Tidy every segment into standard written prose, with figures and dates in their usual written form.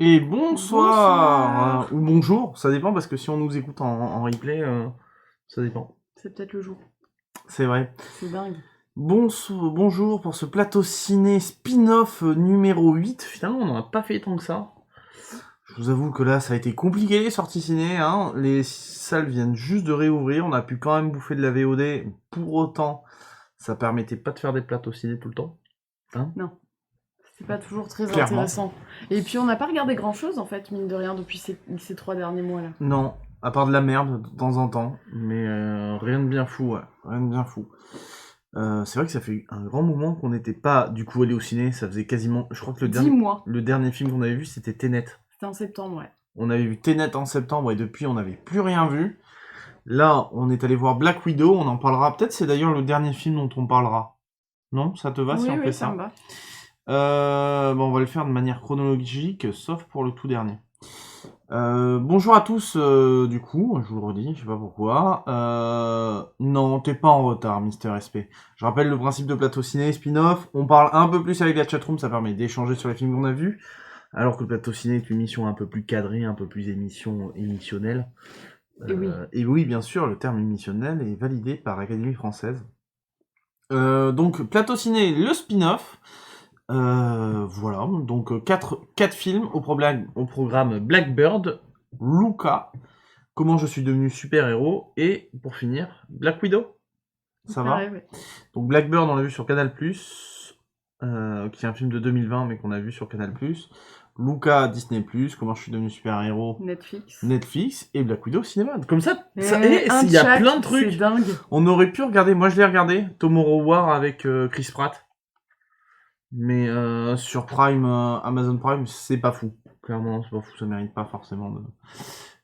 Et bonsoir, ou bonjour, ça dépend parce que si on nous écoute en replay, ça dépend. C'est peut-être le jour. C'est vrai. C'est dingue. Bonjour pour ce plateau ciné spin-off numéro 8. Finalement, on n'en a pas fait tant que ça. Je vous avoue que là, ça a été compliqué les sorties ciné. Hein. Les salles viennent juste de réouvrir. On a pu quand même bouffer de la VOD. Pour autant, ça permettait pas de faire des plateaux ciné tout le temps. Hein, non. C'est pas toujours très clairement intéressant. Et puis on n'a pas regardé grand chose en fait, mine de rien, depuis ces 3 derniers mois là. Non, à part de la merde de temps en temps. Mais rien de bien fou, ouais. Rien de bien fou. C'est vrai que ça fait un grand moment qu'on n'était pas du coup allé au ciné, ça faisait quasiment, je crois que 10 mois. le dernier film qu'on avait vu c'était Tenet. C'était en septembre, ouais. On avait vu Tenet en septembre et depuis on n'avait plus rien vu. Là on est allé voir Black Widow, on en parlera, peut-être c'est d'ailleurs le dernier film dont on parlera. Non, ça te va si on fait ça? Oui, ça me va. Bon, on va le faire de manière chronologique, sauf pour le tout dernier. Bonjour à tous, du coup, je vous le redis, je sais pas pourquoi. Non, t'es pas en retard, Mister SP. Je rappelle le principe de plateau ciné, spin-off. On parle un peu plus avec la chatroom, ça permet d'échanger sur les films qu'on a vus. Alors que le plateau ciné est une émission un peu plus cadrée, un peu plus émissionnelle. Et oui, bien sûr, le terme émissionnel est validé par l'Académie française. Donc, plateau ciné, le spin-off. Voilà, donc 4 films au programme Blackbird, Luca, Comment je suis devenu super-héros, et pour finir, Black Widow. Ça va? Ouais. Donc Blackbird, on l'a vu sur Canal+, qui est un film de 2020, mais qu'on a vu sur Canal+. Luca, Disney+, Comment je suis devenu super-héros, Netflix, et Black Widow, cinéma. Comme ça, il y a plein de trucs. C'est dingue. On aurait pu regarder, moi je l'ai regardé, Tomorrow War avec Chris Pratt. Mais sur Prime, Amazon Prime, c'est pas fou. Clairement, c'est pas fou, ça mérite pas forcément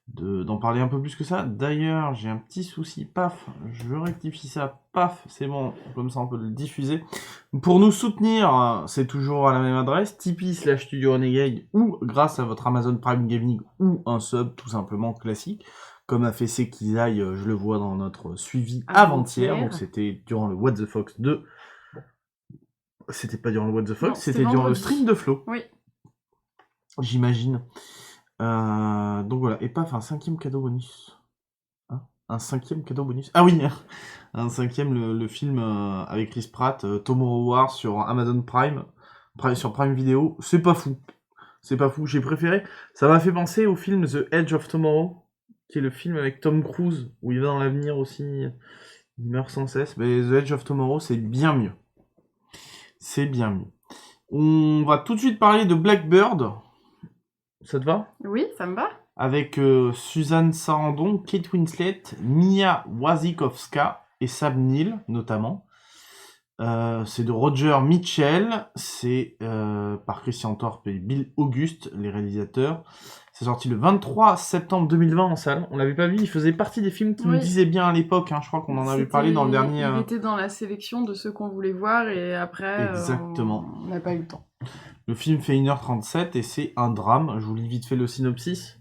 d'en parler un peu plus que ça. D'ailleurs, j'ai un petit souci, paf, je rectifie ça, paf, c'est bon, comme ça on peut le diffuser. Pour nous soutenir, c'est toujours à la même adresse, Tipeee/Studio Renegade, ou grâce à votre Amazon Prime Gaming, ou un sub tout simplement classique, comme a fait Sekizaï, je le vois dans notre suivi avant-hier, donc c'était durant le What the Fox 2. C'était pas durant le What the Fox, c'était durant le stream de Flo. Oui. J'imagine. Donc voilà, et paf, un 5e cadeau bonus. Hein, un 5e cadeau bonus. Ah oui, un 5e, le film avec Chris Pratt, Tomorrow War sur Amazon Prime, sur Prime Video. C'est pas fou. C'est pas fou, j'ai préféré. Ça m'a fait penser au film The Edge of Tomorrow, qui est le film avec Tom Cruise, où il va dans l'avenir aussi, il meurt sans cesse. Mais The Edge of Tomorrow, c'est bien mieux. C'est bien mieux. On va tout de suite parler de Blackbird. Ça te va? Oui, ça me va. Avec Suzanne Sarandon, Kate Winslet, Mia Wasikowska et Sam Neill, notamment. C'est de Roger Mitchell. C'est par Christian Thorpe et Bill Auguste, les réalisateurs. C'est sorti le 23 septembre 2020 en salle. On l'avait pas vu, il faisait partie des films qui nous disaient bien à l'époque. Hein. Je crois qu'on en avait parlé dans le dernier... Il était dans la sélection de ceux qu'on voulait voir et après, exactement. On n'a pas eu le temps. Le film fait 1h37 et c'est un drame. Je vous lis vite fait le synopsis.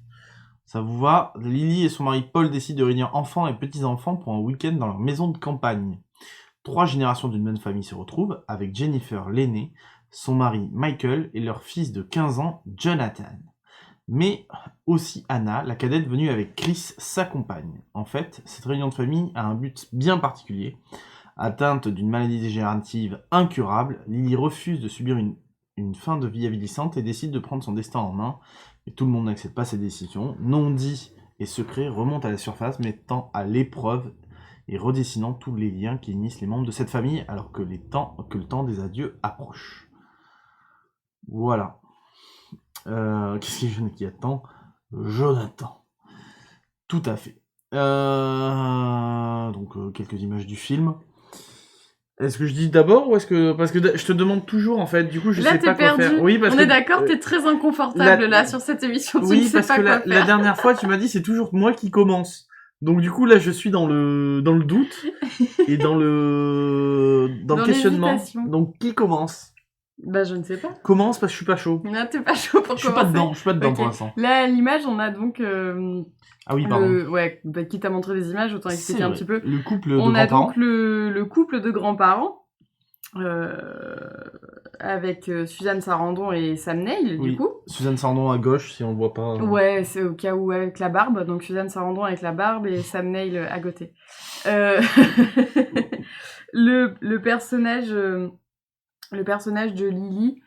Ça vous va? Lily et son mari Paul décident de réunir enfants et petits-enfants pour un week-end dans leur maison de campagne. 3 générations d'une même famille se retrouvent, avec Jennifer l'aînée, son mari Michael et leur fils de 15 ans, Jonathan. Mais aussi Anna, la cadette venue avec Chris, sa compagne. En fait, cette réunion de famille a un but bien particulier. Atteinte d'une maladie dégénérative incurable, Lily refuse de subir une fin de vie avilissante et décide de prendre son destin en main. Et tout le monde n'accepte pas ses décisions. Non-dits et secrets remontent à la surface, mettant à l'épreuve et redessinant tous les liens qui unissent les membres de cette famille, alors que le temps des adieux approche. Voilà. Qu'est-ce qui attend? Jonathan. Tout à fait. Donc, quelques images du film. Est-ce que je dis d'abord ou est-ce que... Parce que je te demande toujours, en fait, du coup, je sais pas quoi faire. Oui, parce on est d'accord, t'es très inconfortable là sur cette émission. Oui, parce que la dernière fois, tu m'as dit c'est toujours moi qui commence. Donc du coup, là, je suis dans le doute et dans le questionnement. Donc, qui commence? Bah, je ne sais pas. Commence parce que je suis pas chaud. Là, t'es pas chaud pour commencer. Je suis pas dedans pour l'instant. Là, à l'image, on a donc... ah oui, pardon. Ouais, bah, qui t'a montré des images, autant expliquer un petit peu. Le couple de grands-parents. On a donc le le couple de grands-parents avec Suzanne Sarandon et Sam Neill, Oui. du coup. Suzanne Sarandon à gauche, si on le voit pas. Ouais, c'est au cas où avec la barbe. Donc Suzanne Sarandon avec la barbe et Sam Neill à côté. Euh, le personnage de Lily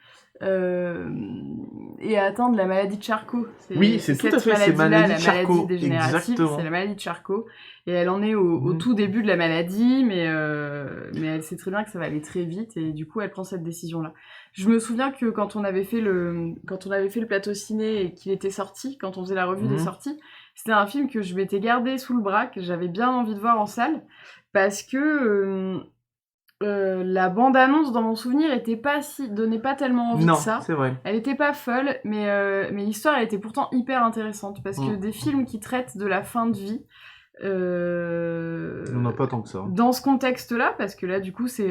est atteint de la maladie de Charcot. Oui, c'est tout à fait, c'est maladie-là, maladie de Charcot, la maladie dégénérative, exactement. c'est la maladie de Charcot. Et elle en est au tout début de la maladie, mais elle sait très bien que ça va aller très vite, et du coup, elle prend cette décision-là. Je me souviens que quand on avait fait le plateau ciné et qu'il était sorti, quand on faisait la revue des sorties, c'était un film que je m'étais gardé sous le bras, que j'avais bien envie de voir en salle, parce que la bande-annonce, dans mon souvenir, donnait pas tellement envie de ça. Non, c'est vrai. Elle était pas folle, mais l'histoire, elle était pourtant hyper intéressante, parce que des films qui traitent de la fin de vie, on n'a pas tant que ça. dans ce contexte-là, parce que là, du coup, c'est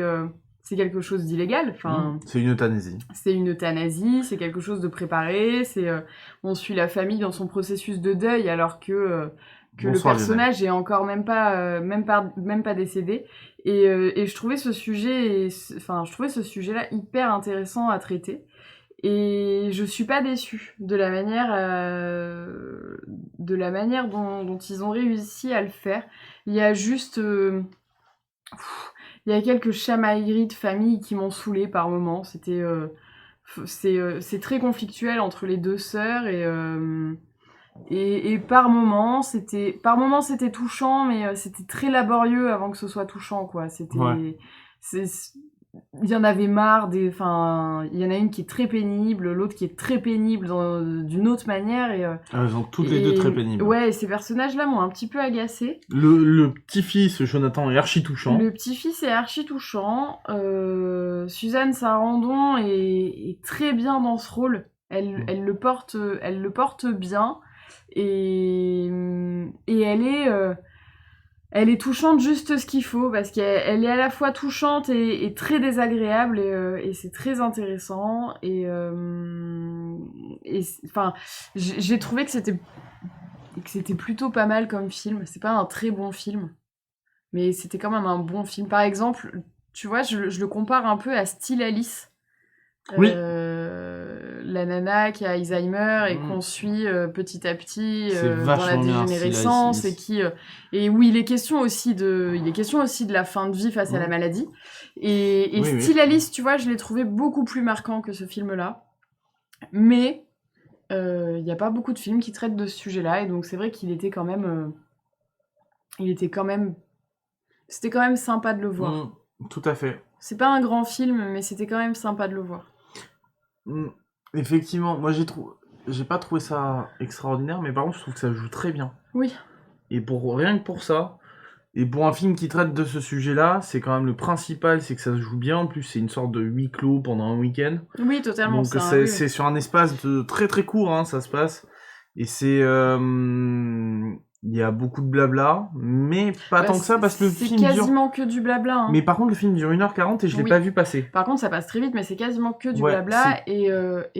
quelque chose d'illégal. Enfin, c'est une euthanasie. C'est une euthanasie, c'est quelque chose de préparé, on suit la famille dans son processus de deuil, alors que le personnage est encore même pas décédé. Et je trouvais ce sujet-là hyper intéressant à traiter. Et je suis pas déçue de la manière dont ils ont réussi à le faire. Il y a juste... il y a quelques chamailleries de famille qui m'ont saoulée par moments. C'est très conflictuel entre les deux sœurs, et par moments c'était touchant, mais c'était très laborieux avant que ce soit touchant, quoi. Il y en avait marre il y en a une qui est très pénible, l'autre qui est très pénible d'une autre manière, elles sont toutes les deux très pénibles. Ouais, ces personnages-là m'ont un petit peu agacée. Le petit-fils, Jonathan, est archi touchant. Le petit-fils est archi touchant. Suzanne Sarandon est très bien dans ce rôle. Elle le porte bien. Et elle est touchante juste ce qu'il faut, parce qu'elle est à la fois touchante et très désagréable, et c'est très intéressant. Enfin, j'ai trouvé que c'était plutôt pas mal comme film. C'est pas un très bon film, mais c'était quand même un bon film. Par exemple, tu vois, je le compare un peu à Still Alice. Oui. La nana qui a Alzheimer et qu'on suit petit à petit dans la dégénérescence, et où il est question aussi de la fin de vie face à la maladie. Et Still Alice, tu vois, je l'ai trouvé beaucoup plus marquant que ce film-là. Mais il n'y a pas beaucoup de films qui traitent de ce sujet-là, et donc c'est vrai qu'il était quand même... c'était quand même sympa de le voir. Tout à fait. C'est pas un grand film, mais c'était quand même sympa de le voir. Effectivement, moi j'ai pas trouvé ça extraordinaire, mais par contre je trouve que ça joue très bien. Oui. Et rien que pour ça, et pour un film qui traite de ce sujet-là, c'est quand même le principal, c'est que ça se joue bien. En plus, c'est une sorte de huis clos pendant un week-end. Oui, totalement. Donc c'est sur un espace de très très court, hein, ça se passe. Et c'est... il y a beaucoup de blabla, mais pas tant que ça, parce que le film dure... C'est quasiment que du blabla. Hein. Mais par contre, le film dure 1h40 et je l'ai pas vu passer. Par contre, ça passe très vite, mais c'est quasiment que du blabla. Et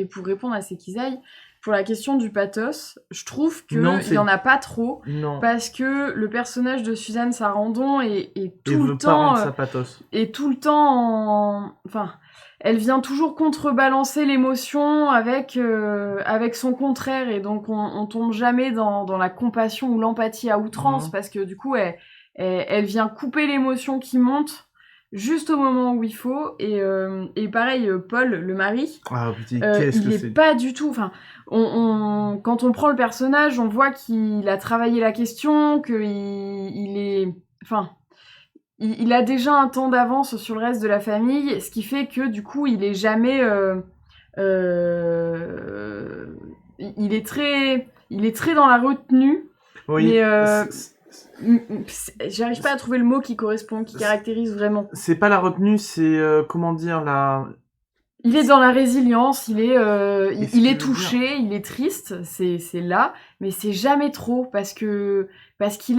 pour répondre à Sekizaï, pour la question du pathos, je trouve qu'il n'y en a pas trop. Non. Parce que le personnage de Suzanne Sarandon est tout le temps... pas rendre sa pathos. Et tout le temps Enfin... Elle vient toujours contrebalancer l'émotion avec son contraire, et donc on tombe jamais dans la compassion ou l'empathie à outrance, parce que du coup elle vient couper l'émotion qui monte juste au moment où il faut, et pareil, Paul, le mari, il est pas du tout... Enfin, quand on prend le personnage, on voit qu'il a travaillé la question, qu'il est... Enfin... Il a déjà un temps d'avance sur le reste de la famille, ce qui fait que du coup il est jamais... il est très dans la retenue, mais j'arrive pas à trouver le mot qui caractérise vraiment. C'est pas la retenue, c'est comment dire, la... Il est dans la résilience, il est touché, il est triste, c'est là, mais c'est jamais trop, parce qu'il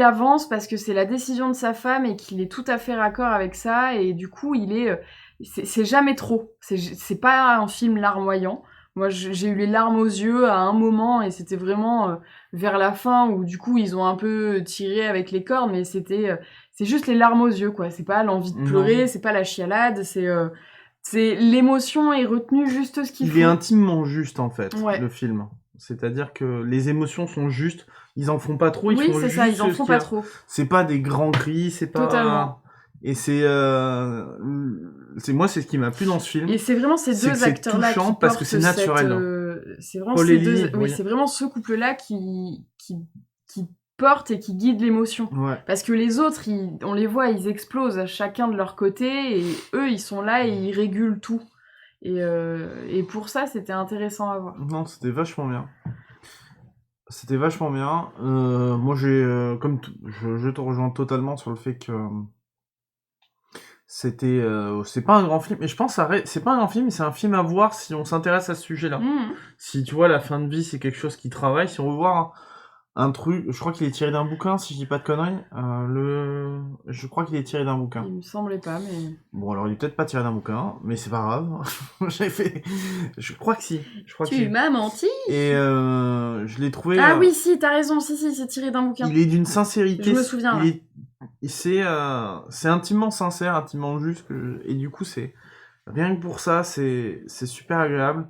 avance, parce que c'est la décision de sa femme et qu'il est tout à fait raccord avec ça, et du coup c'est jamais trop. C'est pas un film larmoyant. Moi, j'ai eu les larmes aux yeux à un moment, et c'était vraiment vers la fin où, du coup, ils ont un peu tiré avec les cordes, mais c'est juste les larmes aux yeux, quoi. C'est pas l'envie de pleurer, c'est pas la chialade, c'est l'émotion est retenue juste ce qu'il faut. Il est intimement juste, en fait, le film. C'est-à-dire que les émotions sont justes. Ils en font pas trop, ils font juste. Oui, c'est ça, ils en font pas trop. C'est pas des grands cris, c'est pas. Totalement. Et c'est ce qui m'a plu dans ce film. Et c'est vraiment ces deux acteurs-là qui parce que c'est naturel. C'est vraiment c'est vraiment ce couple-là qui porte et qui guide l'émotion. Parce que les autres, on les voit, ils explosent à chacun de leur côté, et eux, ils sont là et ils régulent tout. Et pour ça, c'était intéressant à voir. Non, c'était vachement bien. Moi, je te rejoins totalement sur le fait que c'est pas un grand film, mais je pense que c'est pas un grand film, mais c'est un film à voir si on s'intéresse à ce sujet-là. Si tu vois, la fin de vie, c'est quelque chose qui travaille. Si on veut voir un truc, je crois qu'il est tiré d'un bouquin, si je dis pas de conneries. Je crois qu'il est tiré d'un bouquin. Il me semblait pas, mais... Bon, alors il est peut-être pas tiré d'un bouquin, mais c'est pas grave. Je crois que si. Tu m'as menti. Et je l'ai trouvé... Ah oui, si, t'as raison, si, c'est tiré d'un bouquin. Il est d'une sincérité. Je me souviens, c'est intimement sincère, intimement juste, et du coup, rien que pour ça, c'est super agréable.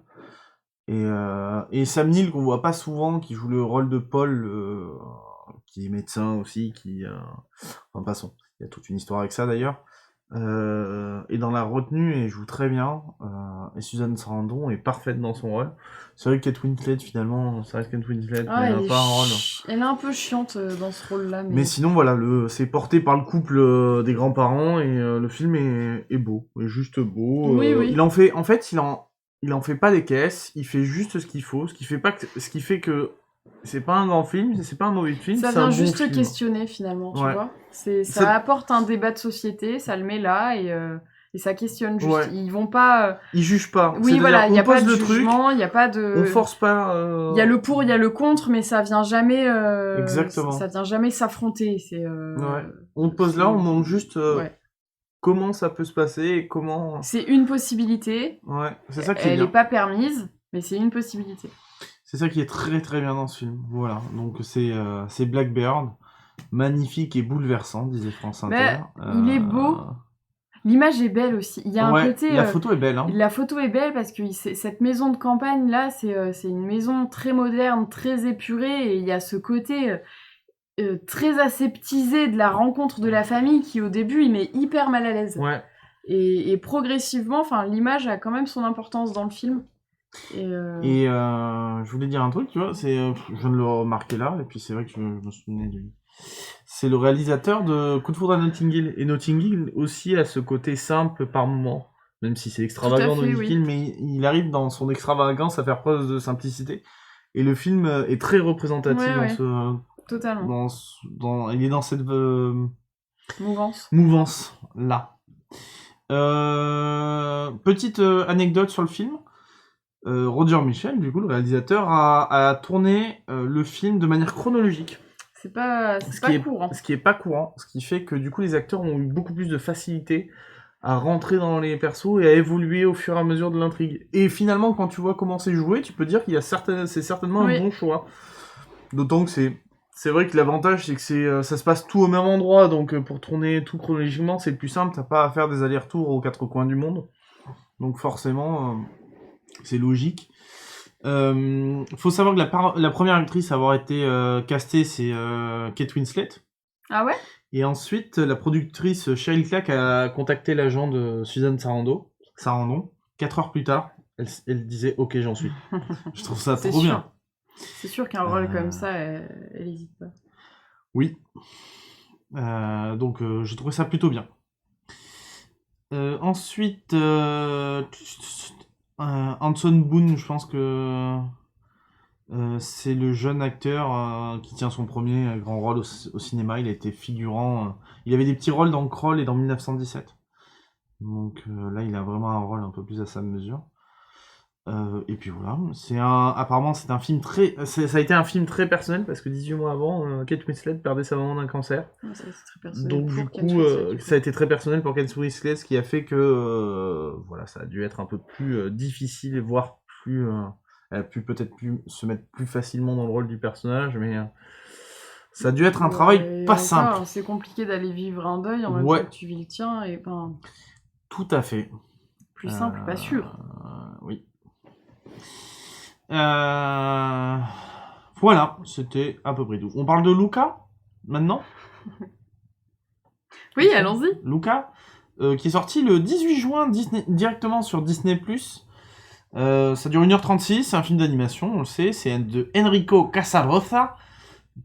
Et Sam Neill, qu'on voit pas souvent, qui joue le rôle de Paul, qui est médecin aussi, enfin, passons, il y a toute une histoire avec ça d'ailleurs, et dans la retenue, et joue très bien, et Susan Sarandon est parfaite dans son rôle. C'est vrai que Kate Winslet, finalement, ça reste Kate Winslet, mais elle n'a pas un rôle. Elle est un peu chiante dans ce rôle-là. Mais sinon, voilà, c'est porté par le couple des grands-parents, et le film est beau, est juste beau. Oui. Il en fait pas des caisses, il fait juste ce qu'il faut, ce qui fait que c'est pas un grand film, c'est pas un mauvais film, ça vient juste bon questionner finalement, tu vois. Ça apporte un débat de société, ça le met là, et ça questionne juste. Ils vont pas... Ils jugent pas. Oui, voilà, il y a pas de jugement, il y a pas de... On force pas... Il y a le pour, il y a le contre, mais ça vient jamais... Exactement. Ça vient jamais s'affronter. On pose là, on montre juste... comment ça peut se passer et comment... C'est une possibilité. C'est ça qui est bien. Elle n'est pas permise, mais c'est une possibilité. C'est ça qui est très très bien dans ce film. Voilà, donc c'est Blackbird, magnifique et bouleversant, disait France Inter. Il est beau. L'image est belle aussi. Il y a un côté... La photo est belle. La photo est belle parce que cette maison de campagne là, c'est une maison très moderne, très épurée, et il y a ce côté... très aseptisé de la rencontre de la famille qui au début il met hyper mal à l'aise. Et progressivement, l'image a quand même son importance dans le film. Et je voulais dire un truc, tu vois, je viens de le remarquer là, et puis c'est vrai que je me souvenais du... C'est le réalisateur de Coup de foudre à Notting Hill, et Notting Hill aussi a ce côté simple par moment, même si c'est extravagant dans Notting Hill, mais il arrive dans son extravagance à faire preuve de simplicité, et le film est très représentatif dans ce... Totalement. Il est dans cette mouvance là. Petite anecdote sur le film. Roger Michell, du coup, le réalisateur, a tourné le film de manière chronologique. C'est pas courant. Ce qui est pas courant. Ce qui fait que du coup, les acteurs ont eu beaucoup plus de facilité à rentrer dans les persos et à évoluer au fur et à mesure de l'intrigue. Et finalement, quand tu vois comment c'est joué, tu peux dire qu'il y a c'est certainement un bon choix. D'autant que c'est vrai que l'avantage, c'est que ça se passe tout au même endroit, donc pour tourner tout chronologiquement, c'est plus simple, t'as pas à faire des allers-retours aux quatre coins du monde. Donc forcément, c'est logique. Faut savoir que la première actrice à avoir été castée, c'est Kate Winslet. Ah ouais ? Et ensuite, la productrice Cheryl Clarke a contacté l'agent de Susan Sarandon. 4 heures plus tard, elle disait « Ok, j'en suis ». Je trouve ça trop bien. C'est sûr qu'un rôle comme ça, elle hésite pas. Oui. Donc, j'ai trouvé ça plutôt bien. Ensuite, Anson Boone, je pense que c'est le jeune acteur qui tient son premier grand rôle au cinéma. Il a été figurant. Il avait des petits rôles dans Kroll et dans 1917. Donc là, il a vraiment un rôle un peu plus à sa mesure. Et puis voilà, apparemment c'est un film ça a été un film très personnel parce que 18 mois avant, Kate Winslet perdait sa maman d'un cancer. Ça, c'est très personnel. Donc du coup, ça a été très personnel pour Kate Winslet, ce qui a fait que voilà, ça a dû être un peu plus difficile, voire elle a pu peut-être se mettre plus facilement dans le rôle du personnage, mais ça a dû être un travail pas simple. C'est compliqué d'aller vivre un deuil en même temps que tu vis le tien, et tout à fait. Plus simple, pas sûr. Oui. Voilà, c'était à peu près tout. On parle de Luca, maintenant? Oui, allons-y. Luca, qui est sorti le 18 juin directement sur Disney+. Ça dure 1h36, c'est un film d'animation, on le sait, c'est de Enrico Casarosa,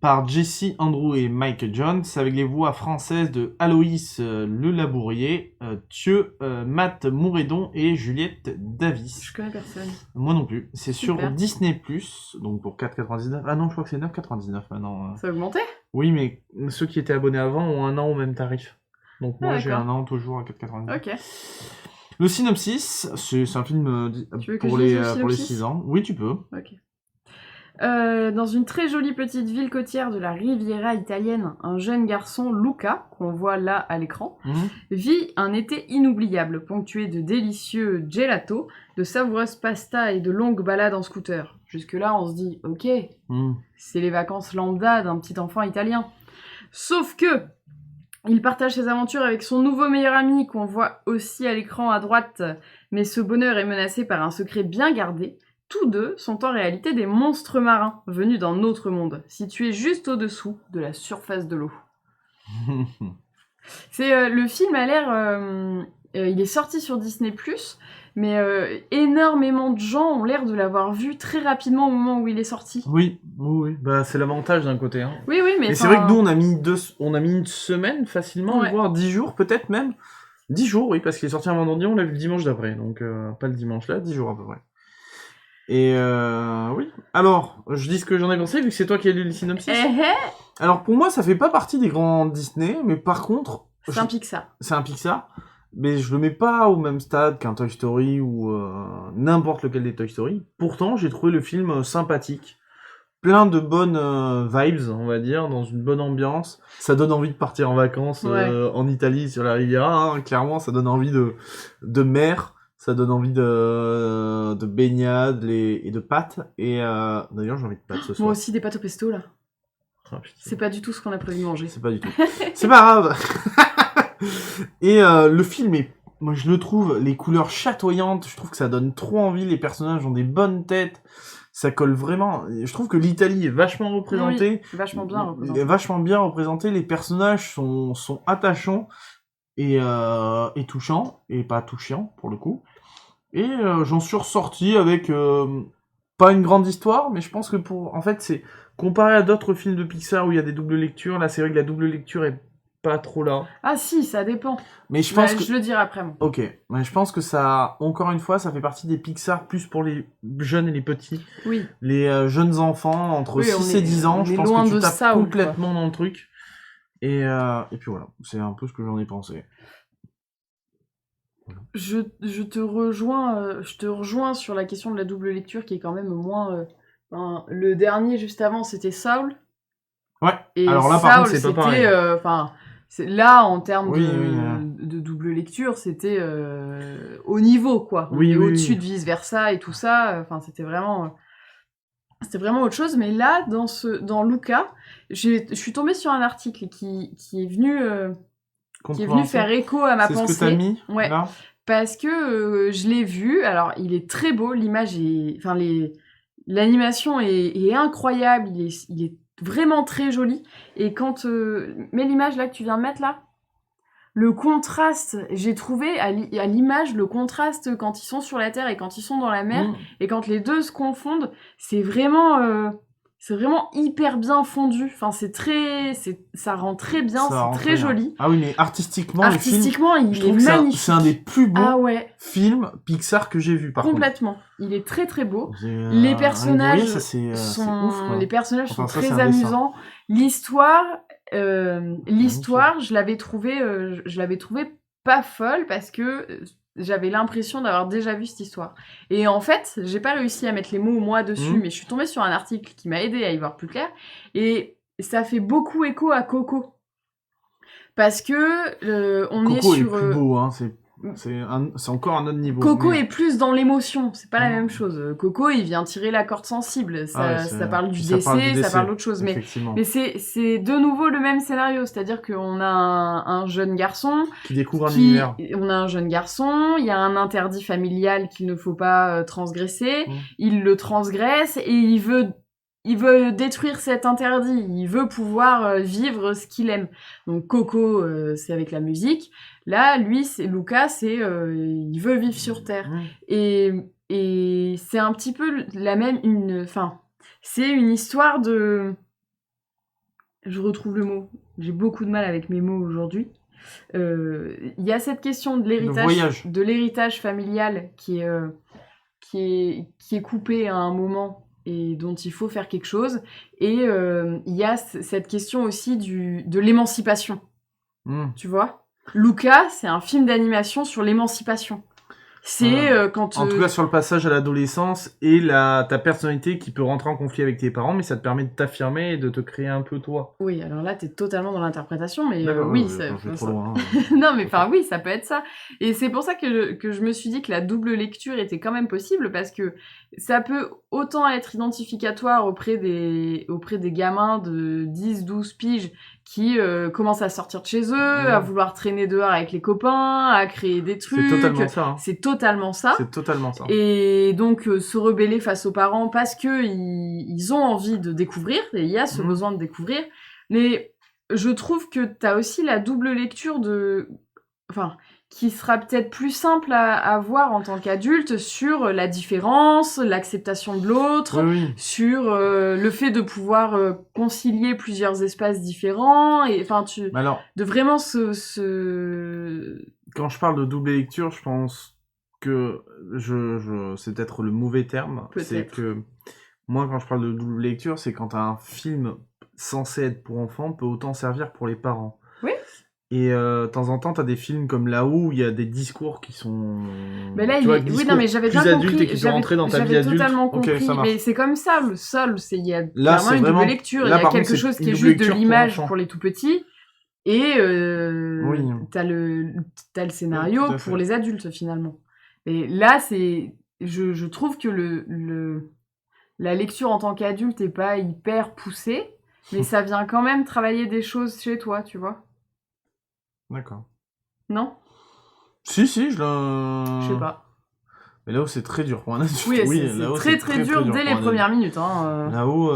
par Jesse, Andrew et Mike Jones, avec les voix françaises de Aloïs Le Labourier, Thieu, Matt Mouredon et Juliette Davis. Je connais personne. Moi non plus. C'est sur Disney+, donc pour 4,99. Ah non, je crois que c'est 9,99 maintenant. Ça a augmenté ? Oui, mais ceux qui étaient abonnés avant ont un an au même tarif. Donc moi j'ai un an toujours à 4,99. Ok. Le synopsis, c'est un film pour les 6 ans. Oui, tu peux. Ok. Dans une très jolie petite ville côtière de la Riviera italienne, un jeune garçon, Luca, qu'on voit là à l'écran, vit un été inoubliable, ponctué de délicieux gelato, de savoureuses pastas et de longues balades en scooter. Jusque-là, on se dit, ok, c'est les vacances lambda d'un petit enfant italien. Sauf que, il partage ses aventures avec son nouveau meilleur ami, qu'on voit aussi à l'écran à droite, mais ce bonheur est menacé par un secret bien gardé. Tous deux sont en réalité des monstres marins, venus d'un autre monde, situés juste au-dessous de la surface de l'eau. Le film a l'air... il est sorti sur Disney+, mais énormément de gens ont l'air de l'avoir vu très rapidement au moment où il est sorti. Oui. Bah, c'est l'avantage d'un côté. Hein. Oui, mais c'est vrai que nous, on a mis une semaine facilement, voire 10 jours, peut-être même. 10 jours, oui, parce qu'il est sorti un vendredi, on l'a vu le dimanche d'après. Donc, pas le dimanche là, 10 jours à peu près. Et oui. Alors, je dis ce que j'en ai pensé, vu que c'est toi qui as lu le synopsis. Alors, pour moi, ça fait pas partie des grands Disney, mais par contre... C'est un Pixar. C'est un Pixar, mais je le mets pas au même stade qu'un Toy Story ou n'importe lequel des Toy Story. Pourtant, j'ai trouvé le film sympathique. Plein de bonnes vibes, on va dire, dans une bonne ambiance. Ça donne envie de partir en vacances en Italie, sur la Riviera. Hein. Clairement, ça donne envie de mer. Ça donne envie de baignade et de pâtes. Et d'ailleurs, j'ai envie de pâtes ce soir. Moi aussi, des pâtes au pesto, là. Oh, c'est pas du tout ce qu'on a prévu manger. C'est pas du tout. C'est pas grave. Et le film est... Moi, je le trouve, les couleurs chatoyantes. Je trouve que ça donne trop envie. Les personnages ont des bonnes têtes. Ça colle vraiment. Je trouve que l'Italie est vachement représentée. Oui, vachement bien représentée. Vachement bien représentée. Les personnages sont attachants et touchants. Et pas touchants, pour le coup. Et j'en suis ressorti avec pas une grande histoire, mais je pense que en fait, c'est comparé à d'autres films de Pixar où il y a des doubles lectures, là c'est vrai que la double lecture est pas trop là. Ah si, ça dépend. Mais je pense que... Je le dirai après. Moi. Ok, mais je pense que ça, encore une fois, ça fait partie des Pixar plus pour les jeunes et les petits. Oui. Les jeunes enfants entre 6 et 10 ans, je pense que tu tapes complètement dans le truc. Et puis voilà, c'est un peu ce que j'en ai pensé. Je te rejoins sur la question de la double lecture qui est quand même moins... le dernier juste avant, c'était Saul. Ouais, et alors là, par contre, c'est pas pareil. Là, en termes de double lecture, c'était au niveau, quoi. Au-dessus de vice-versa et tout ça. C'était vraiment autre chose. Mais là, dans Luca, je suis tombée sur un article qui est venu faire écho à ma pensée. C'est ce que t'as mis là ? Parce que je l'ai vu, alors il est très beau, l'image est... l'animation est incroyable, il est vraiment très joli. Et quand... mets l'image là que tu viens de mettre là. Le contraste, j'ai trouvé à l'image, le contraste quand ils sont sur la terre et quand ils sont dans la mer, et quand les deux se confondent, c'est vraiment hyper bien fondu. Ça rend très bien, c'est très joli. Ah oui, mais artistiquement, il est magnifique. C'est un des plus beaux films Pixar que j'ai vu, par Complètement. Il est très très beau. Les personnages sont très amusants. L'histoire, je l'avais trouvé pas folle parce que j'avais l'impression d'avoir déjà vu cette histoire. Et en fait, j'ai pas réussi à mettre les mots moi dessus, mais je suis tombée sur un article qui m'a aidé à y voir plus clair. Et ça fait beaucoup écho à Coco. Parce que on Coco est sur... Coco est plus beau, hein. C'est encore un autre niveau. Coco est plus dans l'émotion, c'est pas la même chose. Coco, il vient tirer la corde sensible, ça parle du décès, ça parle d'autre chose. Mais c'est de nouveau le même scénario, c'est-à-dire qu'on a un jeune garçon... qui découvre un univers. On a un jeune garçon, il y a un interdit familial qu'il ne faut pas transgresser, il le transgresse et il veut détruire cet interdit, il veut pouvoir vivre ce qu'il aime. Donc Coco, c'est avec la musique. Là, lui, Luca, il veut vivre sur Terre. Et c'est un petit peu la même... c'est une histoire de... Je retrouve le mot. J'ai beaucoup de mal avec mes mots aujourd'hui. Il y a cette question de l'héritage familial qui est coupé à un moment et dont il faut faire quelque chose. Et il y a cette question aussi de l'émancipation. Tu vois ? Luca, c'est un film d'animation sur l'émancipation. C'est quand... En tout cas, sur le passage à l'adolescence et ta personnalité qui peut rentrer en conflit avec tes parents, mais ça te permet de t'affirmer et de te créer un peu toi. Oui, alors là, t'es totalement dans l'interprétation, mais oui, je vais trop loin. Non, mais oui, ça peut être ça. Et c'est pour ça que je me suis dit que la double lecture était quand même possible, parce que ça peut autant être identificatoire auprès des gamins de 10-12 piges qui commencent à sortir de chez eux, à vouloir traîner dehors avec les copains, à créer des trucs. C'est totalement ça. Hein. C'est totalement ça. C'est totalement ça. Et donc se rebeller face aux parents parce que ils ont envie de découvrir, et il y a ce besoin de découvrir. Mais je trouve que t'as aussi la double lecture qui sera peut-être plus simple à voir en tant qu'adulte sur la différence, l'acceptation de l'autre, sur le fait de pouvoir concilier plusieurs espaces différents, et de vraiment Quand je parle de double lecture, je pense que c'est peut-être le mauvais terme. C'est que moi, quand je parle de double lecture, c'est quand un film censé être pour enfants peut autant servir pour les parents. Oui. Et de temps en temps, t'as des films comme Là-haut où il y a des discours qui sont... Mais là, mais j'avais bien compris. Et qui sont rentrés dans ta vie adulte. J'avais totalement compris. Mais c'est comme ça, le sol, il y a clairement une double lecture. Il y a quelque chose qui est juste de l'image pour les tout petits. Et t'as le scénario pour les adultes, finalement. Et là, je trouve que la lecture en tant qu'adulte est pas hyper poussée, mais ça vient quand même travailler des choses chez toi, tu vois. D'accord. Non ? Si, je sais pas. Mais là-haut, c'est très dur pour un adulte. Oui, c'est très dur dès les premières minutes. Hein. Là-haut,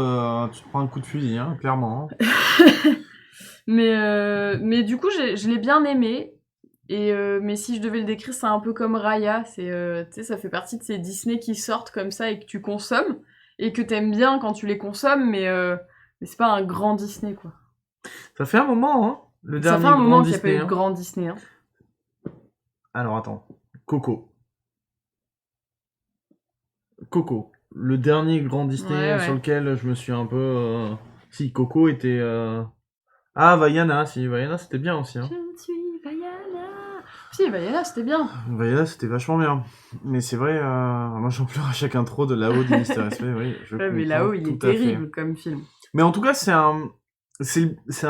tu te prends un coup de fusil, hein, clairement. Hein. mais du coup, je l'ai bien aimé. Mais si je devais le décrire, c'est un peu comme Raya. Ça fait partie de ces Disney qui sortent comme ça et que tu consommes. Et que t'aimes bien quand tu les consommes, mais c'est pas un grand Disney, quoi. Ça fait un moment, hein. Ça fait un moment qu'il n'y a pas eu de grand Disney. Hein. Alors attends, Coco, le dernier grand Disney sur lequel je me suis un peu... Si, Coco était... Ah, Vaiana, c'était bien aussi. Hein. Je suis Vaiana. Si, Vaiana, c'était bien. Vaiana, c'était vachement bien. Mais c'est vrai, moi j'en pleure à chaque intro de Là-haut du Mystère Respect, oui. Mais Là-haut, il est terrible comme film. Mais en tout cas, c'est un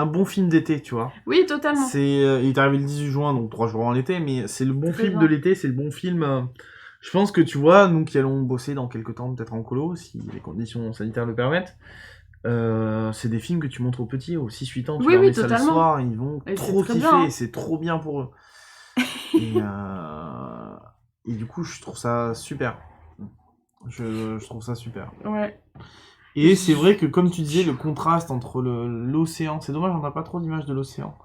bon film d'été, tu vois. Oui, totalement. Il est arrivé le 18 juin, donc 3 jours en l'été, mais c'est le bon film de l'été, c'est le bon film... Je pense que, tu vois, nous qui allons bosser dans quelques temps, peut-être en colo, si les conditions sanitaires le permettent, c'est des films que tu montres aux petits, aux 6-8 ans, tu leur mets ça le soir, ils vont trop kiffer, c'est trop bien pour eux. Et du coup, je trouve ça super. Je trouve ça super. Ouais. Et c'est vrai que, comme tu disais, le contraste entre l'océan, c'est dommage, on n'a pas trop d'images de l'océan,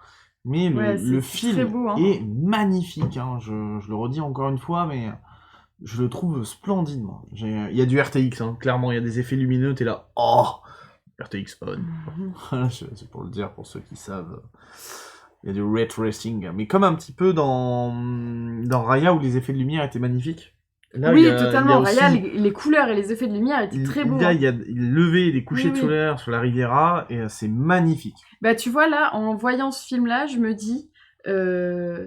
mais le film beau, hein. Est magnifique, hein. Je le redis encore une fois, mais je le trouve splendide, moi. Il y a du RTX, hein. Clairement, il y a des effets lumineux, t'es là, oh, RTX on. C'est pour le dire, pour ceux qui savent. Il y a du ray tracing, mais comme un petit peu dans Raya où les effets de lumière étaient magnifiques. Là, oui, totalement. Raya, les couleurs et les effets de lumière étaient très beaux. Là, il y a le lever et les couchers de soleil sur la Riviera, et c'est magnifique. Bah, tu vois, là, en voyant ce film-là, je me dis,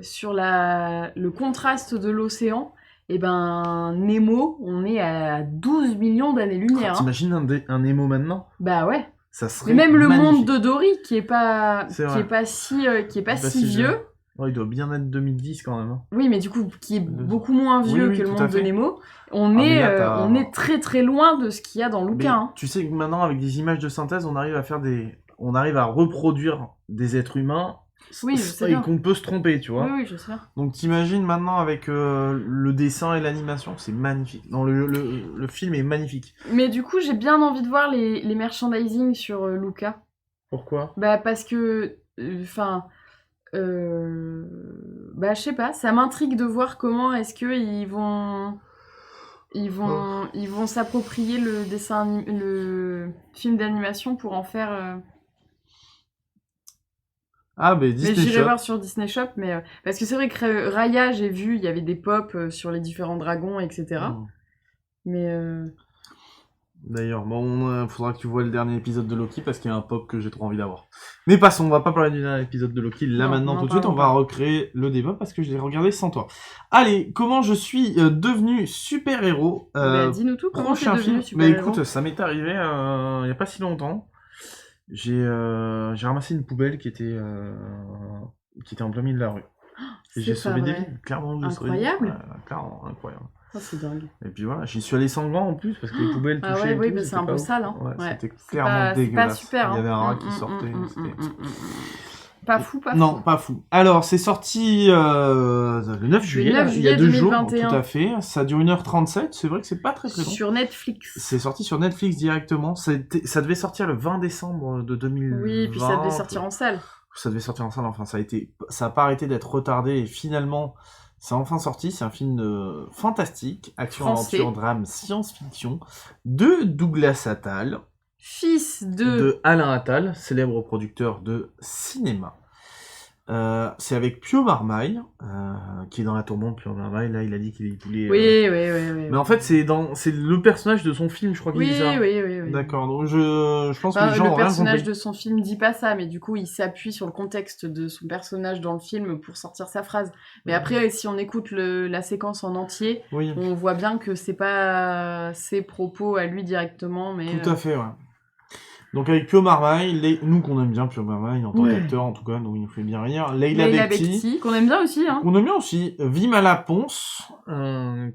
sur le contraste de l'océan, et Nemo, on est à 12 millions d'années-lumière. T'imagines un Nemo maintenant ? Bah ouais. Ça serait mais même magnifique. Le monde de Dory, qui est pas si vieux, Oh, il doit bien être 2010 quand même. Hein. Oui, mais du coup, qui est beaucoup moins vieux que le monde de Nemo. On est très très loin de ce qu'il y a dans Luca. Hein. Tu sais que maintenant, avec des images de synthèse, on arrive à reproduire des êtres humains. Oui, je sais bien. Et qu'on peut se tromper, tu vois. Oui, je sais. Donc t'imagines maintenant avec le dessin et l'animation, c'est magnifique. Non, le film est magnifique. Mais du coup, j'ai bien envie de voir les merchandising sur Luca. Pourquoi ? Bah parce que, bah je sais pas, ça m'intrigue de voir comment est-ce que ils vont s'approprier le film d'animation pour en faire. Ah, mais Disney Shop. Mais j'irai voir sur Disney Shop, mais parce que c'est vrai que Raya, j'ai vu, il y avait des pop sur les différents dragons, etc. Mais d'ailleurs, bon, faudra que tu vois le dernier épisode de Loki parce qu'il y a un pop que j'ai trop envie d'avoir. Mais passons, on va pas parler du dernier épisode de Loki là maintenant tout de suite, on va recréer le débat parce que je l'ai regardé sans toi. Allez, comment je suis devenu super-héros dis-nous tout, comment prochain t'es devenu film. super-héros. Mais écoute, ça m'est arrivé il y a pas si longtemps. J'ai ramassé une poubelle qui était en plein milieu de la rue. Et j'ai sauvé des vies, clairement. Incroyable. Clairement, incroyable. Oh, c'est dingue. Et puis voilà, j'y suis allé sanglant en plus parce que les poubelles touchaient. Ah ouais, oui, c'est un peu sale. Hein. C'était clairement dégueulasse. C'est pas super. Il y avait un rat qui sortait. Pas fou. Non, pas fou. Alors, c'est sorti le 9 juillet, il y a 2 jours, tout à fait. Ça dure 1h37, c'est vrai que c'est pas très long. Sur Netflix. C'est sorti sur Netflix directement. Ça devait sortir le 20 décembre de 2020. Oui, puis ça devait sortir en salle. Ça devait sortir en salle, enfin, ça a pas arrêté d'être retardé et finalement, c'est enfin sorti. C'est un film fantastique, action, aventure, drame, science-fiction de Douglas Attal. Fils de Alain Attal, célèbre producteur de cinéma. C'est avec Pio Marmaille, qui est dans la tourmente. Pio Marmaille, là, il a dit qu'il voulait. Oui. Mais en fait, c'est le personnage de son film, je crois qu'il dit ça. Oui. D'accord. Donc je pense que les gens le personnage de son film dit pas ça, mais du coup, il s'appuie sur le contexte de son personnage dans le film pour sortir sa phrase. Mais après, si on écoute la séquence en entier, on voit bien que c'est pas ses propos à lui directement, mais. Tout à fait, ouais. Donc avec Pio Marmaille, nous qu'on aime bien Pio Marmaille en tant qu'acteur en tout cas, donc il nous fait bien rire. Leila Bekti, qu'on aime bien aussi. Hein. Qu'on aime bien aussi. Vimala Ponce,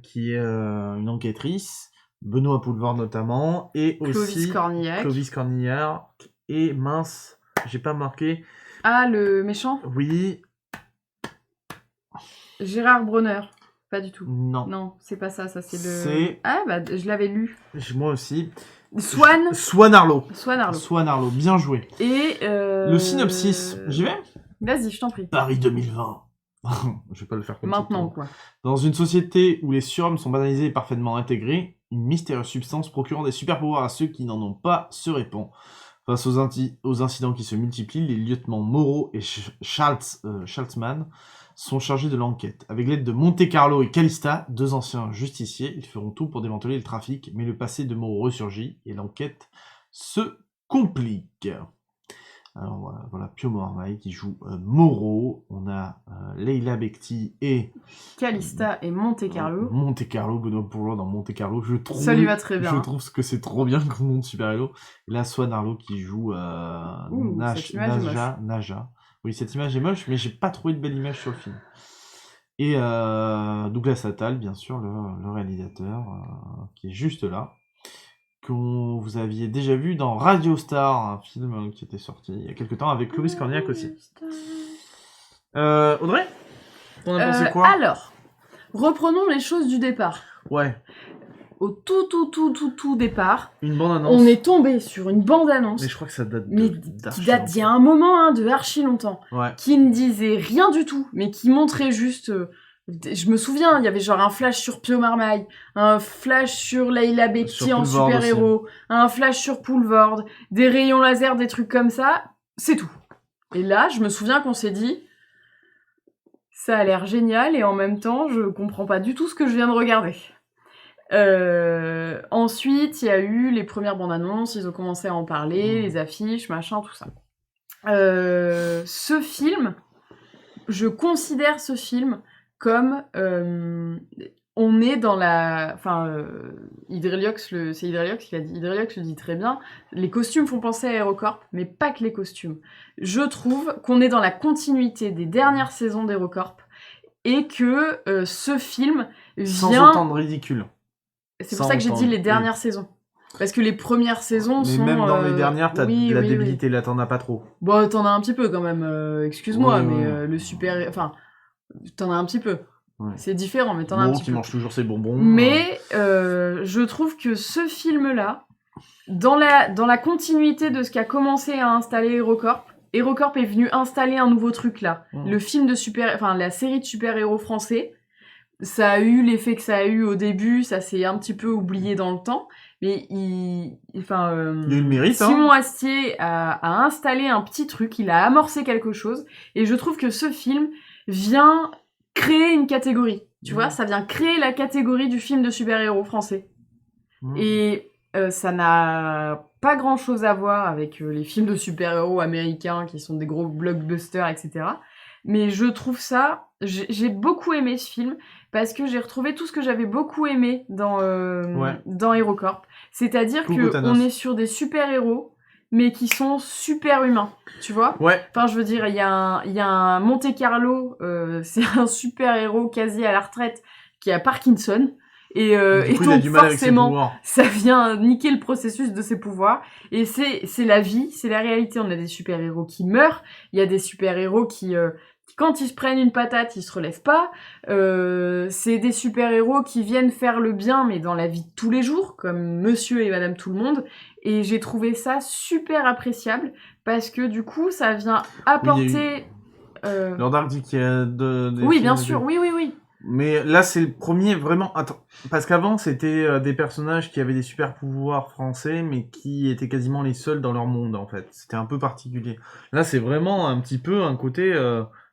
qui est une enquêtrice. Benoît Poulvord notamment. Et aussi Clovis Cornillac. Et mince, j'ai pas marqué. Ah, le méchant ? Oui. Gérard Bronner. Pas du tout. Non, c'est pas ça, c'est le... Ah, bah, je l'avais lu. Moi aussi. Swan Arlo, bien joué. Et le synopsis, j'y vais ? Vas-y, je t'en prie. Paris 2020. Je vais pas le faire comme ça. Maintenant, quoi. Dans une société où les surhommes sont banalisés et parfaitement intégrés, une mystérieuse substance procurant des super-pouvoirs à ceux qui n'en ont pas se répand. Face aux incidents qui se multiplient, les lieutenants Moreau et Schaltzman sont chargés de l'enquête. Avec l'aide de Monte Carlo et Calista, 2 anciens justiciers, ils feront tout pour démanteler le trafic, mais le passé de Moreau ressurgit et l'enquête se complique. Alors voilà Pio Marmaille qui joue Moreau. On a Leila Bekti et Calista et Monte Carlo. Benoît Poulvord dans Monte Carlo. Ça lui va très bien. Je trouve que c'est trop bien comme nom de super-héros. Et là, Swan Arlo qui joue Naja. Oui, cette image est moche, mais j'ai pas trouvé de belle image sur le film. Et Douglas Attal, bien sûr, le réalisateur, qui est juste là. Que vous aviez déjà vu dans Radio Star, un film qui était sorti il y a quelques temps avec Clovis Cornillac aussi. Audrey ? T'en as pensé quoi ? Alors, reprenons les choses du départ. Ouais. Au tout départ, une bande-annonce. On est tombé sur une bande-annonce. Mais je crois que ça date qui date d'il y a un moment, de archi longtemps. Ouais. Qui ne disait rien du tout, mais qui montrait juste... je me souviens, il y avait genre un flash sur Pio Marmaille, un flash sur Leila Bekti en super-héros, un flash sur Poulvord, des rayons laser, des trucs comme ça, c'est tout. Et là, je me souviens qu'on s'est dit, ça a l'air génial et en même temps, je comprends pas du tout ce que je viens de regarder. Ensuite, il y a eu les premières bandes annonces, ils ont commencé à en parler, les affiches, machin, tout ça. Ce film, je considère ce film comme on est dans la... Enfin, c'est Hydreliox qui l'a dit. Hydreliox le dit très bien. Les costumes font penser à HeroCorp, mais pas que les costumes. Je trouve qu'on est dans la continuité des dernières saisons d'HeroCorp et que ce film vient... Sans autant de ridicule. C'est pour ça que j'ai dit les dernières saisons. Parce que les premières saisons sont... Mais même dans les dernières, t'as de la débilité, là t'en as pas trop. Bon, t'en as un petit peu quand même, excuse-moi, mais le super... Enfin, t'en as un petit peu. Ouais. C'est différent, mais t'en as un petit peu. Qui mange toujours ses bonbons. Mais je trouve que ce film-là, dans la continuité de ce qu'a commencé à installer HeroCorp est venu installer un nouveau truc là. Le film de la série de super-héros français, ça a eu l'effet que ça a eu au début, ça s'est un petit peu oublié dans le temps, mais il a le mérite, Simon Astier a installé un petit truc, il a amorcé quelque chose, et je trouve que ce film vient créer une catégorie, tu vois, ça vient créer la catégorie du film de super-héros français. Et ça n'a pas grand-chose à voir avec les films de super-héros américains qui sont des gros blockbusters, etc. Mais je trouve ça... J'ai beaucoup aimé ce film parce que j'ai retrouvé tout ce que j'avais beaucoup aimé dans HeroCorp. C'est-à-dire qu'on est sur des super-héros, mais qui sont super humains, tu vois. Ouais. Enfin, je veux dire, il y a un Monte Carlo, c'est un super-héros quasi à la retraite qui a Parkinson. Et donc forcément, ça vient niquer le processus de ses pouvoirs. Et c'est la vie, c'est la réalité. On a des super-héros qui meurent. Il y a des super-héros qui quand ils se prennent une patate, ils se relèvent pas. C'est des super-héros qui viennent faire le bien, mais dans la vie de tous les jours, comme Monsieur et Madame Tout-le-Monde. Et j'ai trouvé ça super appréciable parce que du coup, ça vient apporter... Lord Hardy qui a oui, bien sûr, oui. Mais là, c'est le premier vraiment... Attends, parce qu'avant, c'était des personnages qui avaient des super pouvoirs français, mais qui étaient quasiment les seuls dans leur monde, en fait. C'était un peu particulier. Là, c'est vraiment un petit peu un côté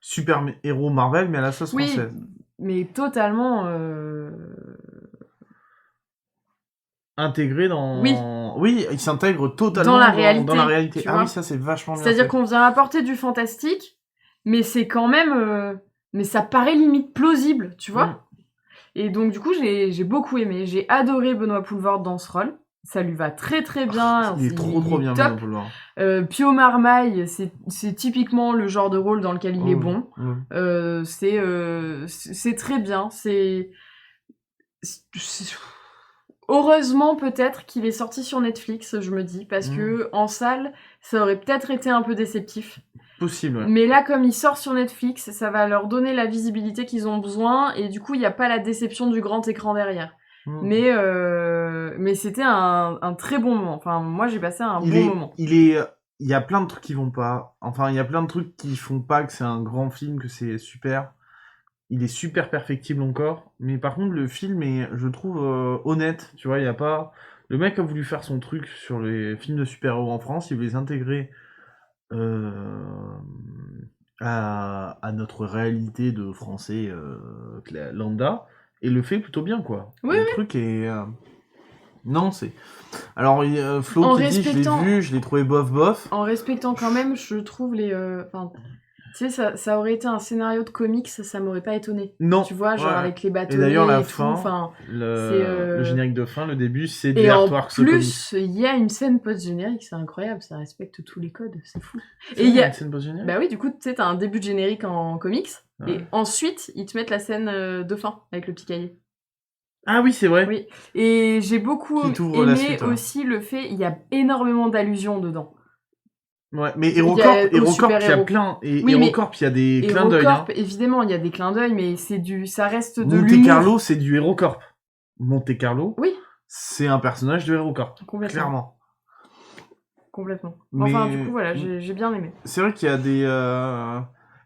super-héros Marvel, mais à la sauce française. Mais totalement... Intégré dans... Oui, il s'intègre totalement dans la réalité. Ah oui, ça, c'est vachement bien. C'est-à-dire qu'on vient apporter du fantastique, mais c'est quand même... Mais ça paraît limite plausible, tu vois. Et donc, du coup, j'ai beaucoup aimé. J'ai adoré Benoît Poelvoorde dans ce rôle. Ça lui va très très bien. Il est trop bien, Benoît Poelvoorde. Pio Marmaille, c'est typiquement le genre de rôle dans lequel il est bon. C'est très bien. Heureusement peut-être qu'il est sorti sur Netflix, je me dis, parce que en salle, ça aurait peut-être été un peu déceptif. Possible, ouais. Mais là, comme il sort sur Netflix, ça va leur donner la visibilité qu'ils ont besoin, et du coup, il n'y a pas la déception du grand écran derrière. Mais c'était un très bon moment. Enfin, moi, j'ai passé un bon moment. Il y a plein de trucs qui vont pas. Enfin, il y a plein de trucs qui font pas que c'est un grand film, que c'est super. Il est super perfectible encore. Mais par contre, le film est, je trouve, honnête. Tu vois, il y a pas... Le mec a voulu faire son truc sur les films de super-héros en France. Il veut les intégrer à notre réalité de français lambda. Et le fait plutôt bien, quoi. Oui, le truc est... Non, c'est... Alors, Flo qui dit, je l'ai vu, je l'ai trouvé bof. En respectant quand même, je trouve les... Tu sais, ça aurait été un scénario de comics, ça m'aurait pas étonné. Non. Tu vois, genre avec les bâtonnets et d'ailleurs, la et fin, tout, le générique de fin, le début, c'est des Artworks comics. Et en plus, il y a une scène post-générique, c'est incroyable, ça respecte tous les codes, c'est fou. Et il y a une scène post-générique ? Bah oui, du coup, tu sais, t'as un début de générique en comics, et ensuite, ils te mettent la scène de fin, avec le petit cahier. Ah oui, c'est vrai. Oui, et j'ai beaucoup aimé aussi le fait, il y a énormément d'allusions dedans. Ouais, mais HeroCorp, il y a plein. Et HeroCorp, il y a des clins d'œil. HeroCorp, évidemment, il y a des clins d'œil, mais ça reste de l'humour. Monte Carlo, c'est du HeroCorp. Monte Carlo, oui, c'est un personnage de HeroCorp. Clairement. Complètement. Enfin, du coup, voilà, j'ai bien aimé. C'est vrai qu'il y a des...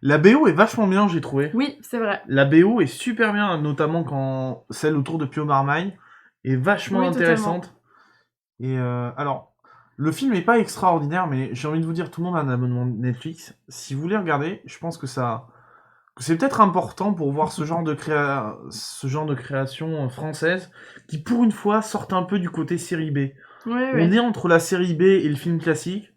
La BO est vachement bien, j'ai trouvé. Oui, c'est vrai. La BO est super bien, notamment quand celle autour de Pio Marmaille est vachement intéressante. Totalement. Et alors... Le film n'est pas extraordinaire, mais j'ai envie de vous dire, tout le monde a un abonnement Netflix. Si vous voulez regarder, je pense que c'est peut-être important pour voir ce genre de création française qui, pour une fois, sortent un peu du côté série B. On est entre la série B et le film classique.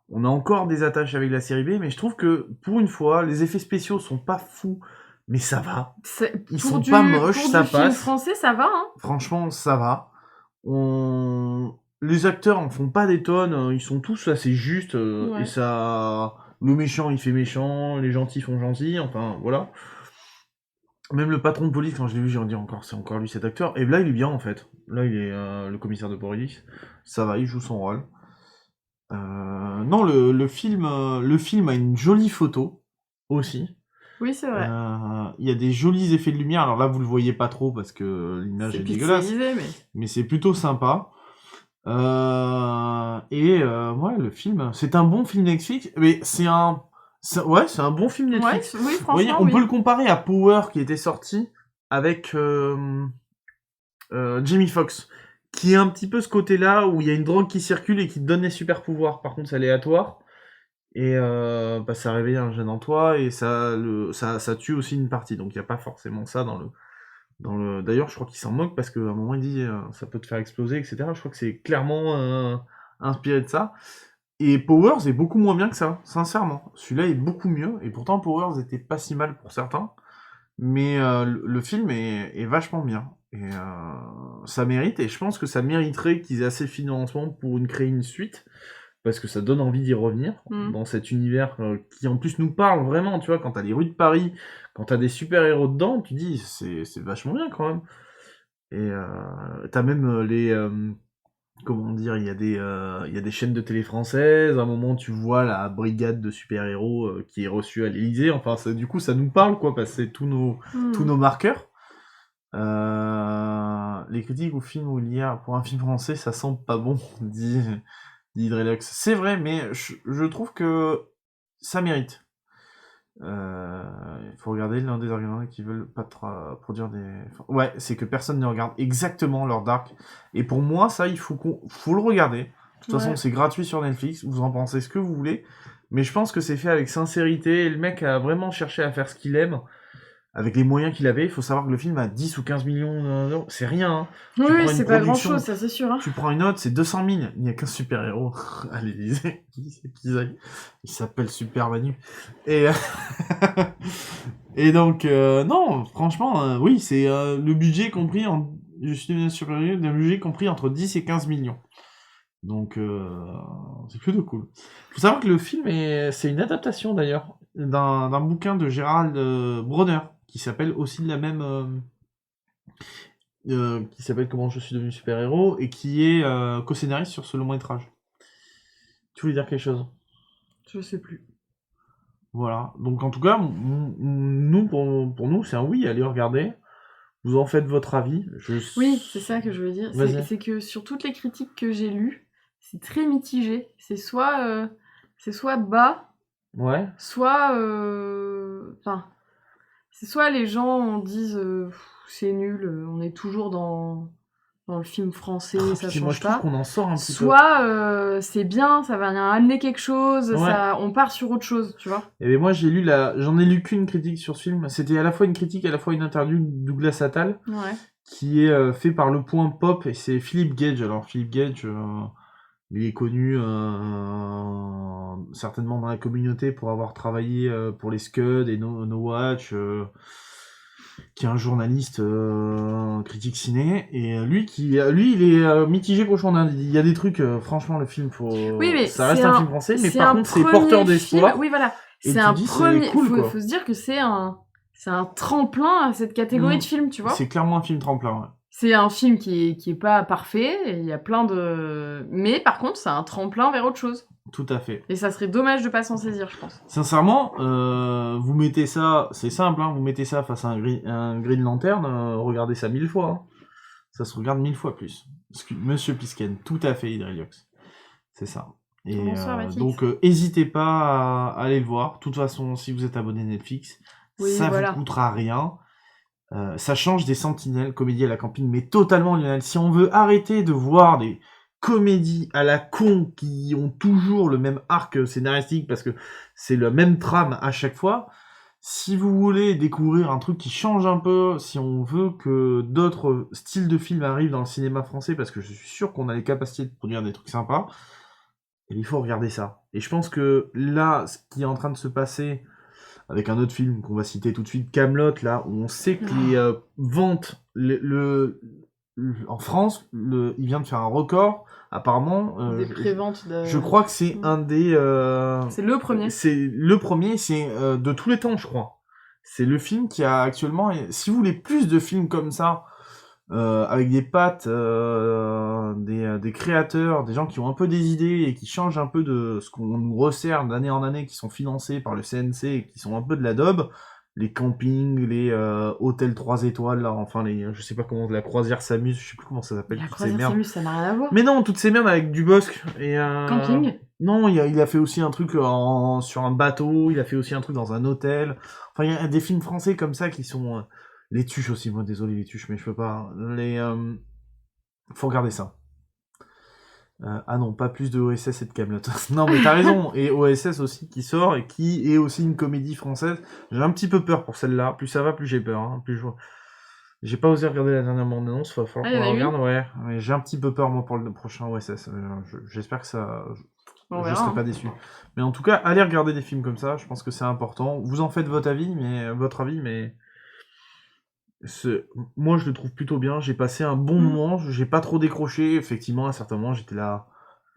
On a encore des attaches avec la série B, mais je trouve que, pour une fois, les effets spéciaux sont pas fous. mais ça va. Ils pour sont pas moches, pour ça du film passe. français, ça va, hein. Franchement, ça va. Les acteurs en font pas des tonnes, ils sont tous assez justes, et Ouais. ça... Le méchant, il fait méchant, les gentils font gentils, enfin, voilà. Même le patron de police, quand je l'ai vu, j'ai dit encore, c'est encore lui cet acteur. Et là, il est bien, en fait. Là, il est le commissaire de police. Ça va, il joue son rôle. Non, le film a une jolie photo, aussi. Oui, c'est vrai. Il y a des jolis effets de lumière. Alors là, vous le voyez pas trop parce que l'image est dégueulasse. Mais c'est plutôt sympa. Ouais, le film, c'est un bon film Netflix. Mais c'est un bon film Netflix. Ouais, oui, franchement, Vous voyez, on peut le comparer à Power qui était sorti avec Jamie Foxx, qui est un petit peu ce côté-là où il y a une drogue qui circule et qui te donne des super pouvoirs. Par contre, c'est aléatoire. Et ça réveille un gène en toi et ça tue aussi une partie. Donc il n'y a pas forcément ça dans le. D'ailleurs, je crois qu'il s'en moque parce qu'à un moment il dit ça peut te faire exploser, etc. Je crois que c'est clairement inspiré de ça. Et Powers est beaucoup moins bien que ça, sincèrement. Celui-là est beaucoup mieux. Et pourtant Powers était pas si mal pour certains. Mais le film est vachement bien. Et ça mérite. Et je pense que ça mériterait qu'ils aient assez de financement pour créer une suite. Parce que ça donne envie d'y revenir dans cet univers qui en plus nous parle vraiment, tu vois, quand t'as les rues de Paris, quand t'as des super-héros dedans, tu dis c'est vachement bien quand même. Et t'as même comment dire, il y a des chaînes de télé françaises, à un moment tu vois la brigade de super-héros qui est reçue à l'Élysée, enfin du coup ça nous parle quoi, parce que c'est tous nos marqueurs. Les critiques au film où il y a, pour un film français, ça sent pas bon, dit Hydrelux. C'est vrai, mais je trouve que ça mérite. Il faut regarder l'un des arguments qui veulent pas produire des... Ouais, c'est que personne ne regarde exactement leur Dark. Et pour moi, ça, il faut le regarder. De toute façon, c'est gratuit sur Netflix. Vous en pensez ce que vous voulez. Mais je pense que c'est fait avec sincérité. Et le mec a vraiment cherché à faire ce qu'il aime. Avec les moyens qu'il avait, il faut savoir que le film a 10 ou 15 millions d'euros. C'est rien, hein. Oui, c'est pas grand chose, ça c'est sûr. Hein. Tu prends une autre, c'est 200 000. Il n'y a qu'un super-héros à l'Élysée. Il s'appelle Super Manu. Et, et donc, non, franchement, oui, c'est le budget compris je suis supérieur d'un budget compris entre 10 et 15 millions. Donc, c'est plutôt cool. Il faut savoir que le film, c'est une adaptation d'ailleurs d'un bouquin de Gérald Bronner qui s'appelle aussi de la même. Qui s'appelle Comment je suis devenu super-héros et qui est co-scénariste sur ce long métrage. Tu voulais dire quelque chose? Je sais plus. Voilà. Donc en tout cas, nous pour nous, c'est un oui, allez regarder. Vous en faites votre avis. Oui, c'est ça que je veux dire. C'est que sur toutes les critiques que j'ai lues, c'est très mitigé. C'est soit bas, ouais. Soit c'est soit les gens disent c'est nul, on est toujours dans le film français, ça change moi, je trouve qu'on en sort un petit peu. Soit c'est bien, ça va amener quelque chose, on part sur autre chose, tu vois. Et moi j'en ai lu qu'une critique sur ce film. C'était à la fois une critique, à la fois une interview de Douglas Attal, qui est fait par Le Point Pop, et c'est Philippe Gage. Alors Philippe Gage, il est connu certainement dans la communauté pour avoir travaillé pour les Scud et No Watch, qui est un journaliste critique ciné, et lui il est mitigé cochon d'Inde. Il y a des trucs, franchement le film ça reste un film français, mais par contre c'est porteur d'espoir. Oui voilà, c'est un premier. Faut se dire que c'est un tremplin à cette catégorie de film, tu vois. C'est clairement un film tremplin. Ouais. C'est un film qui est pas parfait, il y a plein de... Mais par contre, c'est un tremplin vers autre chose. Tout à fait. Et ça serait dommage de pas s'en saisir, je pense. Sincèrement, vous mettez ça... C'est simple, hein, vous mettez ça face à un Green Lantern, regardez ça 1000 fois. Hein. Ça se regarde 1000 fois plus. Monsieur Pisken, tout à fait, Hydrelux. C'est ça. Et bonsoir, donc, n'hésitez pas à aller le voir. De toute façon, si vous êtes abonné Netflix, ça vous coûtera rien. Ça change des Sentinelles, comédie à la camping, mais totalement Lionel. Si on veut arrêter de voir des comédies à la con qui ont toujours le même arc scénaristique parce que c'est la même trame à chaque fois, si vous voulez découvrir un truc qui change un peu, si on veut que d'autres styles de films arrivent dans le cinéma français, parce que je suis sûr qu'on a les capacités de produire des trucs sympas, il faut regarder ça. Et je pense que là, ce qui est en train de se passer avec un autre film qu'on va citer tout de suite, Kaamelott, là, où on sait que les ventes, en France, il vient de faire un record, apparemment. Des préventes. Je crois que c'est un des... c'est le premier. C'est le premier, c'est de tous les temps, je crois. C'est le film qui a actuellement... Si vous voulez plus de films comme ça, avec des pattes, des créateurs, des gens qui ont un peu des idées et qui changent un peu de ce qu'on nous resserre d'année en année, qui sont financés par le CNC et qui sont un peu de la daube, les campings, les hôtels 3 étoiles, là, enfin je sais pas comment, la croisière s'amuse, je sais plus comment ça s'appelle. La croisière s'amuse, ça n'a rien à voir. Mais non, toutes ces merdes avec Dubosc et camping. Non, il a fait aussi un truc sur un bateau, il a fait aussi un truc dans un hôtel. Enfin, il y a des films français comme ça qui sont... Les Tuches aussi, moi désolé les Tuches, mais je peux pas. Faut regarder ça. Ah non, pas plus de OSS et de Kaamelott. Non mais t'as raison, et OSS aussi qui sort, et qui est aussi une comédie française. J'ai un petit peu peur pour celle-là, plus ça va, plus j'ai peur. Hein. J'ai pas osé regarder la dernière bande-annonce, va falloir qu'on la regarde, ouais. Mais j'ai un petit peu peur moi pour le prochain OSS. J'espère que ça... je serai pas déçu. Mais en tout cas, allez regarder des films comme ça, je pense que c'est important. Vous en faites votre avis, mais... Moi je le trouve plutôt bien, j'ai passé un bon moment, j'ai pas trop décroché, effectivement à certains moments j'étais là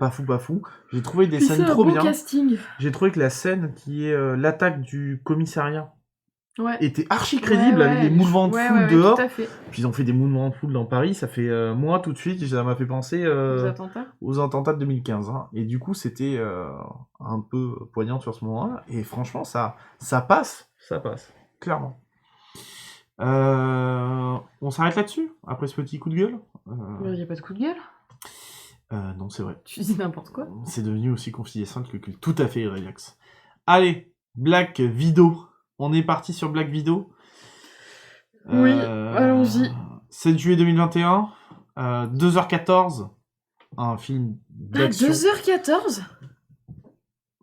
pas fou, j'ai trouvé des scènes trop bien. Casting. J'ai trouvé que la scène qui est l'attaque du commissariat était archi crédible, avec des mouvements de foule dehors, puis ils ont fait des mouvements de foule dans Paris, ça fait moi tout de suite ça m'a fait penser aux attentats de 2015, hein. Et du coup c'était un peu poignant sur ce moment-là, et franchement ça passe, clairement. On s'arrête là-dessus après ce petit coup de gueule. Il n'y a pas de coup de gueule. Non, c'est vrai. Tu dis n'importe quoi. C'est devenu aussi confidentiel que tout à fait relax. Allez, Black Widow. On est parti sur Black Widow. Oui, allons-y. 7 juillet 2021, 2h14. Un film d'action. 2h14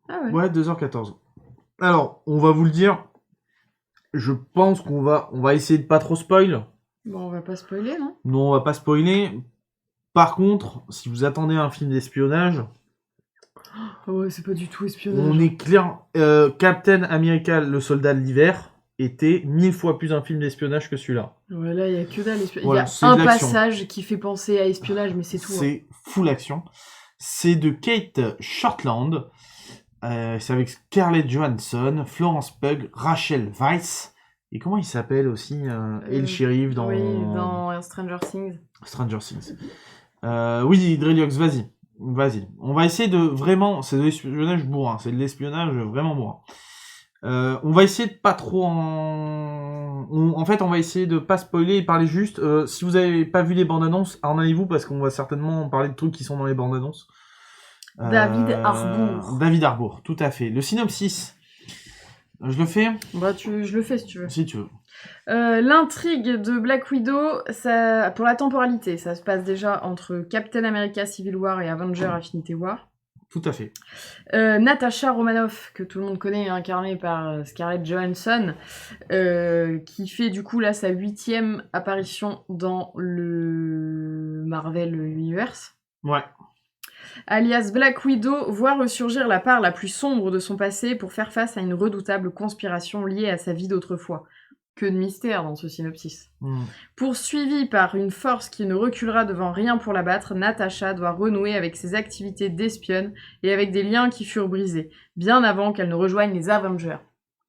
Ah ouais. Ouais, 2h14. Alors, on va vous le dire. Je pense qu'on va essayer de pas trop spoil. Bon, on va pas spoiler, non ? Non, on va pas spoiler. Par contre, si vous attendez un film d'espionnage... ouais, c'est pas du tout espionnage. On est clair. Captain America, le soldat de l'hiver, était 1000 fois plus un film d'espionnage que celui-là. Ouais, là, il y a que dalle. Voilà, il y a un passage qui fait penser à espionnage, mais c'est tout. C'est full action. C'est de Kate Shortland. C'est avec Scarlett Johansson, Florence Pugh, Rachel Weisz, et comment il s'appelle aussi et le shérif dans... Oui, dans Stranger Things. Oui, Dreliox, vas-y. On va essayer de vraiment... C'est de l'espionnage bourrin, c'est de l'espionnage vraiment bourrin. On va essayer de pas trop en fait, on va essayer de pas spoiler et parler juste... si vous avez pas vu les bandes annonces, en allez-vous, parce qu'on va certainement parler de trucs qui sont dans les bandes annonces. David Harbour, tout à fait. Le synopsis, je le fais ? Bah, je le fais si tu veux. Si tu veux. L'intrigue de Black Widow, ça, pour la temporalité, ça se passe déjà entre Captain America Civil War et Avengers Infinity War. Tout à fait. Natasha Romanoff, que tout le monde connaît, incarnée par Scarlett Johansson, qui fait du coup là sa 8e apparition dans le Marvel Universe. Ouais. Alias Black Widow voit ressurgir la part la plus sombre de son passé pour faire face à une redoutable conspiration liée à sa vie d'autrefois. Que de mystère dans ce synopsis. Poursuivie par une force qui ne reculera devant rien pour la battre, Natasha doit renouer avec ses activités d'espionne et avec des liens qui furent brisés, bien avant qu'elle ne rejoigne les Avengers.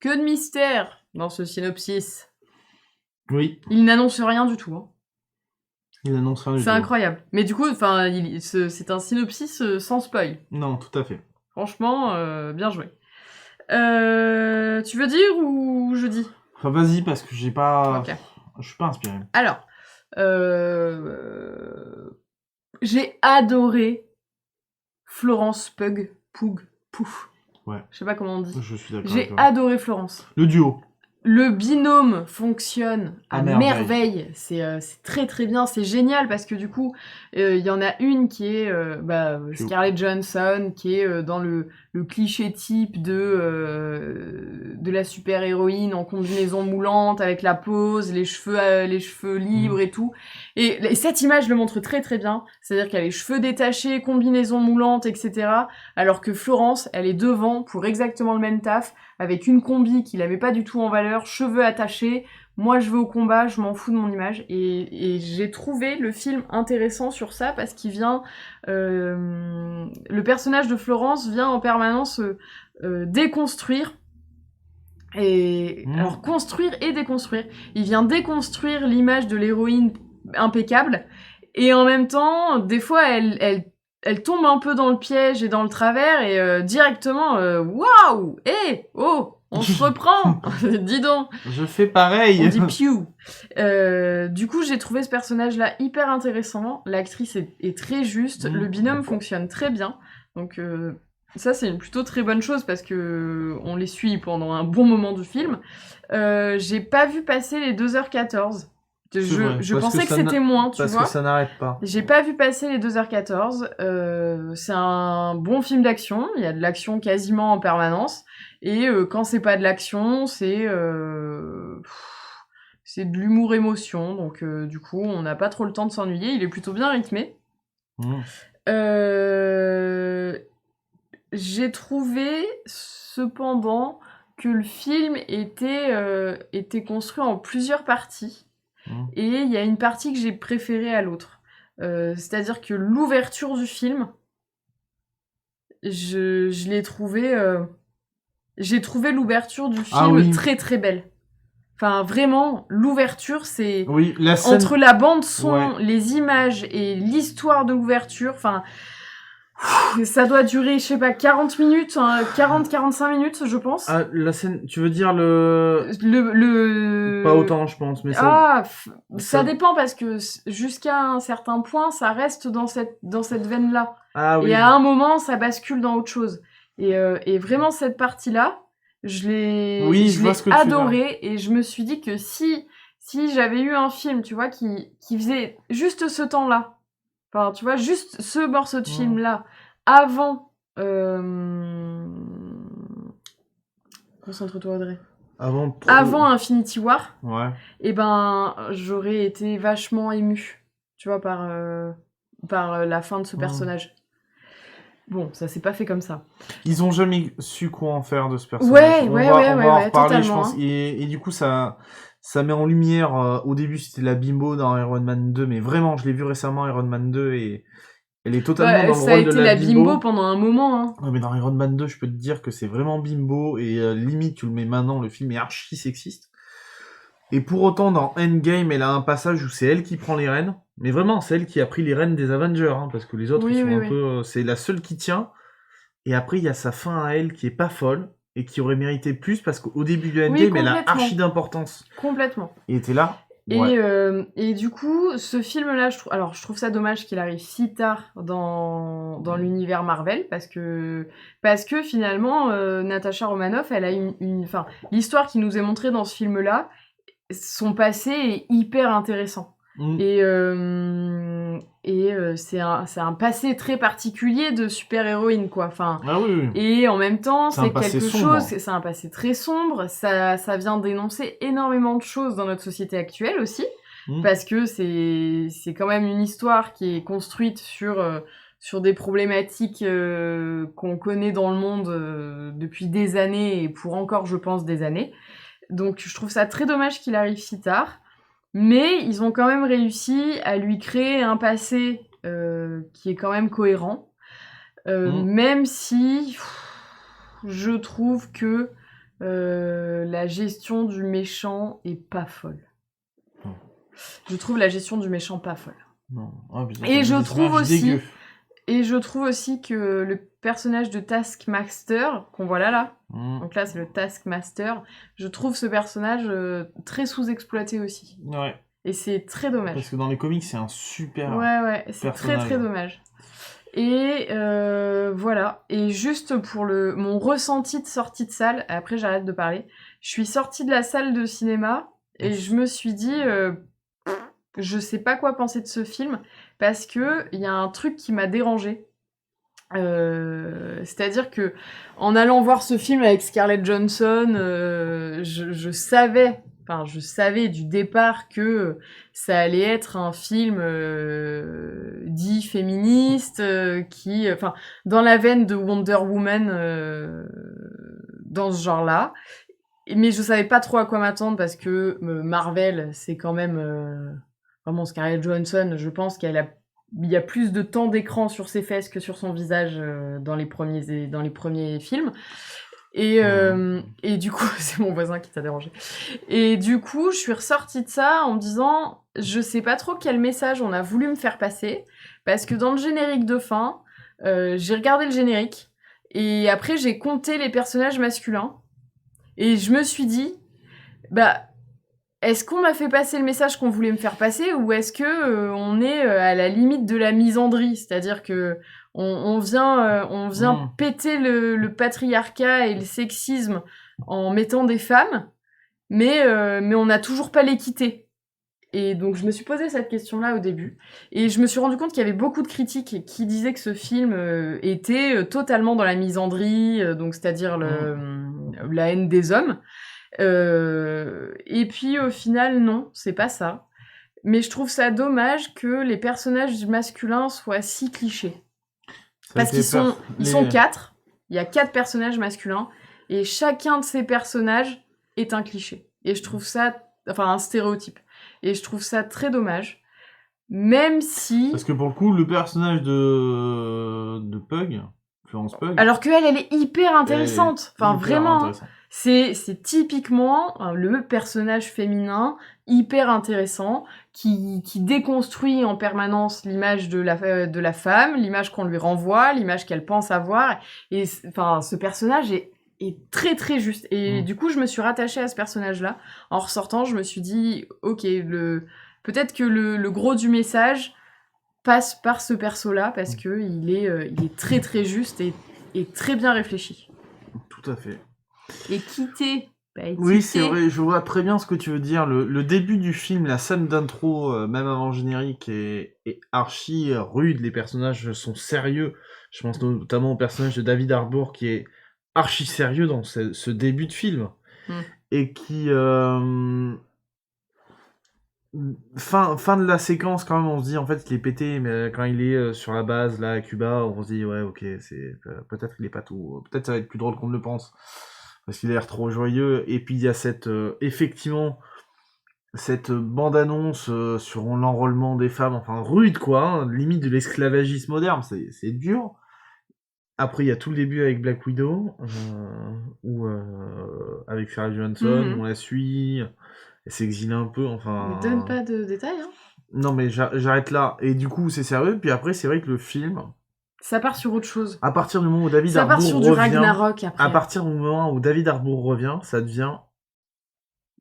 Que de mystère dans ce synopsis. Oui. Il n'annonce rien du tout. Hein. Il n'annonce rien du tout. C'est incroyable. Mais du coup, c'est un synopsis sans spoil. Non, tout à fait. Franchement, bien joué. Tu veux dire ou je dis ? Enfin, vas-y, parce que j'ai pas... Okay. Je suis pas inspiré. Alors, j'ai adoré Florence Pugh. Ouais. Je sais pas comment on dit. Je suis d'accord. J'ai adoré Florence. Le duo. Le binôme fonctionne à merveille. C'est très très bien, c'est génial parce que du coup, il y en a une qui est Scarlett Johansson, qui est dans le cliché type de la super-héroïne en combinaison moulante avec la pose, les cheveux libres et tout. Et cette image le montre très très bien. C'est-à-dire qu'elle a les cheveux détachés, combinaison moulante, etc. Alors que Florence, elle est devant pour exactement le même taf, avec une combi qu'il avait pas du tout en valeur, cheveux attachés. Moi, je vais au combat, je m'en fous de mon image. Et j'ai trouvé le film intéressant sur ça parce qu'il vient... le personnage de Florence vient en permanence déconstruire. Alors, construire et déconstruire. Il vient déconstruire l'image de l'héroïne impeccable. Et en même temps, des fois, elle tombe un peu dans le piège et dans le travers. Et directement, waouh, oh, on se reprend. Dis donc. Je fais pareil. On dit piou. Du coup, j'ai trouvé ce personnage-là hyper intéressant. L'actrice est très juste. Le binôme fonctionne très bien. Donc, ça, c'est une plutôt très bonne chose parce que on les suit pendant un bon moment du film. J'ai pas vu passer les 2h14. Je pensais que c'était moins, tu vois. Parce que ça n'arrête pas. J'ai pas vu passer les 2h14. C'est un bon film d'action. Il y a de l'action quasiment en permanence. Et quand c'est pas de l'action, c'est de l'humour-émotion. Donc, du coup, on n'a pas trop le temps de s'ennuyer. Il est plutôt bien rythmé. J'ai trouvé, cependant, que le film était construit en plusieurs parties. Et il y a une partie que j'ai préférée à l'autre. C'est-à-dire que l'ouverture du film, je l'ai trouvée... j'ai trouvé l'ouverture du film très très belle. Enfin, vraiment, l'ouverture, c'est... Oui, la scène... Entre la bande-son, les images et l'histoire de l'ouverture, enfin... Ça doit durer, je sais pas, 40 minutes, 40-45 minutes, je pense. Ah, la scène, tu veux dire le... Pas autant, je pense, mais ça dépend parce que jusqu'à un certain point, ça reste dans cette veine-là. Ah oui. Et à un moment, ça bascule dans autre chose. Et vraiment, cette partie-là, je l'ai adorée et je me suis dit que si j'avais eu un film, tu vois, qui faisait juste ce temps-là, enfin, tu vois, juste ce morceau de film-là, avant... Concentre-toi, Audrey. Avant Infinity War, et ben, j'aurais été vachement émue, tu vois, par la fin de ce personnage. Bon, ça s'est pas fait comme ça. Ils ont jamais su quoi en faire de ce personnage. On va en reparler, je pense. Et du coup, ça met en lumière... au début, c'était la bimbo dans Iron Man 2, mais vraiment, je l'ai vu récemment, Iron Man 2, et elle est totalement dans le rôle de la bimbo. Ça a été la bimbo pendant un moment. Hein. Ouais, mais dans Iron Man 2, je peux te dire que c'est vraiment bimbo, et limite, tu le mets maintenant, le film est archi sexiste. Et pour autant, dans Endgame, elle a un passage où c'est elle qui prend les rênes. Mais vraiment, c'est elle qui a pris les rênes des Avengers, hein, parce que les autres, ils sont un peu... c'est la seule qui tient. Et après, il y a sa fin à elle qui est pas folle, et qui aurait mérité plus, parce qu'au début de Endgame, elle a archi d'importance. Complètement. Et t'es là. Et du coup, ce film-là, je trouve ça dommage qu'il arrive si tard dans l'univers Marvel, parce que finalement, Natasha Romanoff, elle a enfin, l'histoire qui nous est montrée dans ce film-là, son passé est hyper intéressant. Et c'est un passé très particulier de super-héroïne, quoi. Enfin, et en même temps, c'est quelque chose, c'est un passé très sombre, ça vient dénoncer énormément de choses dans notre société actuelle aussi, parce que c'est quand même une histoire qui est construite sur des problématiques qu'on connaît dans le monde depuis des années, et pour encore, je pense, des années. Donc, je trouve ça très dommage qu'il arrive si tard. Mais ils ont quand même réussi à lui créer un passé qui est quand même cohérent. Même si je trouve que la gestion du méchant est pas folle. Je trouve la gestion du méchant pas folle. Et je trouve aussi que le personnage de Taskmaster, qu'on voit là, donc là c'est le Taskmaster, je trouve ce personnage très sous-exploité aussi. Ouais. Et c'est très dommage. Parce que dans les comics, c'est un super c'est très très dommage. Et voilà. Et juste pour mon ressenti de sortie de salle, après j'arrête de parler, je suis sortie de la salle de cinéma et je me suis dit... je sais pas quoi penser de ce film parce que il y a un truc qui m'a dérangée. C'est-à-dire que en allant voir ce film avec Scarlett Johansson, je savais du départ que ça allait être un film dit féministe, qui, enfin, dans la veine de Wonder Woman dans ce genre-là. Mais je savais pas trop à quoi m'attendre parce que Marvel, c'est quand même vraiment Scarlett Johansson. Je pense il y a plus de temps d'écran sur ses fesses que sur son visage dans les premiers films. Et du coup, c'est mon voisin qui t'a dérangé. Et du coup, je suis ressortie de ça en me disant, je sais pas trop quel message on a voulu me faire passer, parce que dans le générique de fin, j'ai regardé le générique, et après j'ai compté les personnages masculins, et je me suis dit, est-ce qu'on m'a fait passer le message qu'on voulait me faire passer, ou est-ce que on est à la limite de la misandrie, c'est-à-dire que on vient péter le patriarcat et le sexisme en mettant des femmes, mais on n'a toujours pas l'équité. Et donc je me suis posé cette question-là au début, et je me suis rendu compte qu'il y avait beaucoup de critiques qui disaient que ce film était totalement dans la misandrie, donc c'est-à-dire la haine des hommes. Et puis au final, non, c'est pas ça. Mais je trouve ça dommage que les personnages masculins soient si clichés. Parce qu'ils sont 4, il y a 4 personnages masculins, et chacun de ces personnages est un cliché. Et je trouve ça, enfin un stéréotype. Et je trouve ça très dommage. Même si... Parce que pour le coup, le personnage de Pug, Florence Pug... Alors qu'elle, elle est hyper intéressante. Enfin, vraiment, c'est typiquement le personnage féminin hyper intéressant qui déconstruit en permanence l'image de la femme, l'image qu'on lui renvoie, l'image qu'elle pense avoir. Et enfin, ce personnage est très très juste. Et du coup, je me suis rattachée à ce personnage-là. En ressortant, je me suis dit, ok, peut-être que le gros du message passe par ce perso-là, parce que il est très très juste et très bien réfléchi. Tout à fait. Et quitter... Oui, c'est vrai, je vois très bien ce que tu veux dire. Le début du film, la scène d'intro, même avant le générique, est archi rude. Les personnages sont sérieux. Je pense notamment au personnage de David Harbour qui est archi sérieux dans ce début de film. Et qui... Fin de la séquence, quand même, on se dit, en fait, qu'il est pété, mais quand il est sur la base, là, à Cuba, on se dit, ouais, ok, peut-être qu'il est pas tout... Peut-être ça va être plus drôle qu'on ne le pense. Parce qu'il a l'air trop joyeux. Et puis il y a effectivement cette bande-annonce sur l'enrôlement des femmes, enfin rude quoi, hein, limite de l'esclavagisme moderne, c'est dur. Après il y a tout le début avec Black Widow, où avec Scarlett Johansson, on la suit, elle s'exile un peu, enfin... Ne donne pas de détails, hein. Non mais j'arrête là, et du coup c'est sérieux, puis après c'est vrai que le film... Ça part sur autre chose. À partir du moment où David Harbour revient... Ça part sur du Ragnarok, après. À partir du moment où David Harbour revient, ça devient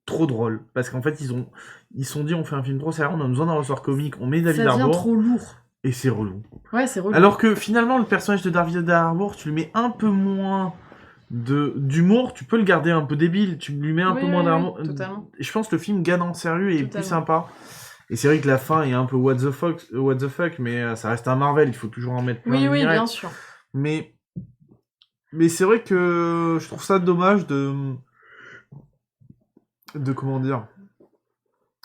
trop drôle. Parce qu'en fait, ils se sont dit, on fait un film trop sérieux, on a besoin d'un ressort comique, on met David Harbour... Ça devient trop lourd. Et c'est relou. Ouais, c'est relou. Alors que finalement, le personnage de David Harbour, tu lui mets un peu moins d'humour, tu peux le garder un peu débile, tu lui mets un peu moins d'humour. Totalement. Je pense que le film gagne en sérieux et est plus sympa. Et c'est vrai que la fin est un peu what the fuck, mais ça reste un Marvel, il faut toujours en mettre plein. Oui, bien sûr. Mais c'est vrai que je trouve ça dommage de comment dire.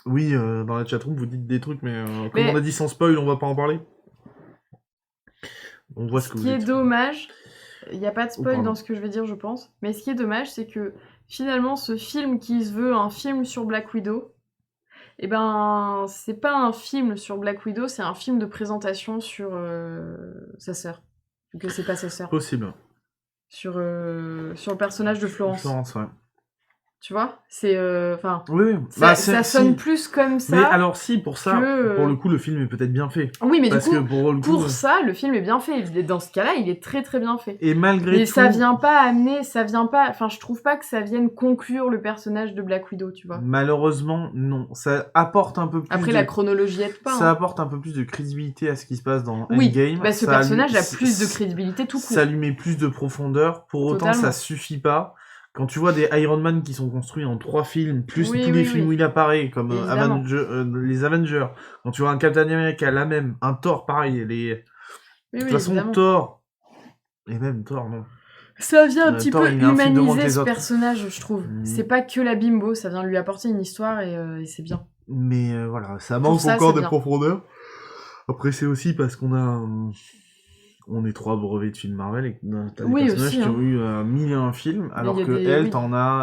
Oui, dans la chatroom, vous dites des trucs, mais comme on a dit sans spoil, on va pas en parler. On voit ce que vous dites. Ce qui est dommage, il n'y a pas de spoil dans ce que je vais dire, je pense, mais ce qui est dommage, c'est que finalement, ce film qui se veut un film sur Black Widow, eh ben, c'est pas un film sur Black Widow, c'est un film de présentation sur sa sœur. Que c'est pas sa sœur. Possible. Sur le personnage de Florence. Florence, ouais. Tu vois, c'est oui, ça sonne plus comme ça. Mais alors si pour ça, pour le coup, le film est peut-être bien fait. Oui, mais parce du coup, pour ça, le film est bien fait. Dans ce cas-là, il est très très bien fait. Et malgré tout, ça vient pas, enfin, je trouve pas que ça vienne conclure le personnage de Black Widow, tu vois. Malheureusement, non. Ça apporte un peu plus. Après, la chronologie aide pas. Ça apporte un peu plus de crédibilité à ce qui se passe dans Endgame. Oui, ce personnage a plus de crédibilité tout court. Ça lui met plus de profondeur. Pour autant, ça suffit pas. Quand tu vois des Iron Man qui sont construits en 3 films, plus tous les films où il apparaît, comme les Avengers, quand tu vois un Captain America, la même, un Thor, pareil, de toute façon, Thor, et même Thor, non. Ça vient un petit peu humaniser ce personnage, je trouve. C'est pas que la bimbo, ça vient lui apporter une histoire et c'est bien. Mais voilà, ça manque encore de profondeur. Après, c'est aussi parce qu'on on est 3 brevets de films Marvel et t'as des Oui, personnages aussi, qui hein. ont eu 1001 films, alors il y a que des- elle, oui.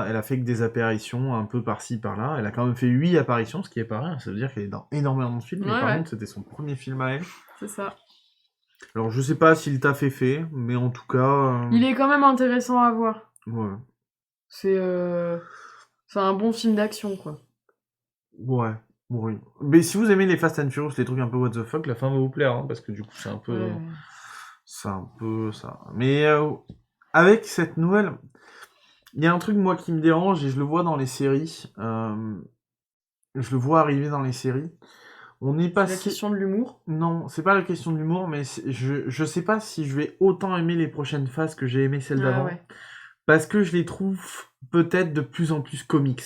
elle a fait que des apparitions un peu par-ci, par-là. Elle a quand même fait 8 apparitions, ce qui est pas rien. Ça veut dire qu'elle est dans énormément de films, mais Ouais, par ouais. contre, c'était son premier film à elle. C'est ça. Alors, je sais pas si le taf est fait, mais en tout cas... Il est quand même intéressant à voir. Ouais. C'est un bon film d'action, quoi. Ouais. Oui. Mais si vous aimez les Fast and Furious, les trucs un peu what the fuck, la fin va vous plaire, hein, parce que du coup, c'est un peu... Ouais. C'est un peu ça. Mais avec cette nouvelle... Il y a un truc, moi, qui me dérange, et je le vois dans les séries. Je le vois arriver dans les séries. On est C'est passé... la question de l'humour. Non, c'est pas la question de l'humour, mais je sais pas si je vais autant aimer les prochaines phases que j'ai aimé celles d'avant. Ouais. Parce que je les trouve peut-être de plus en plus comics.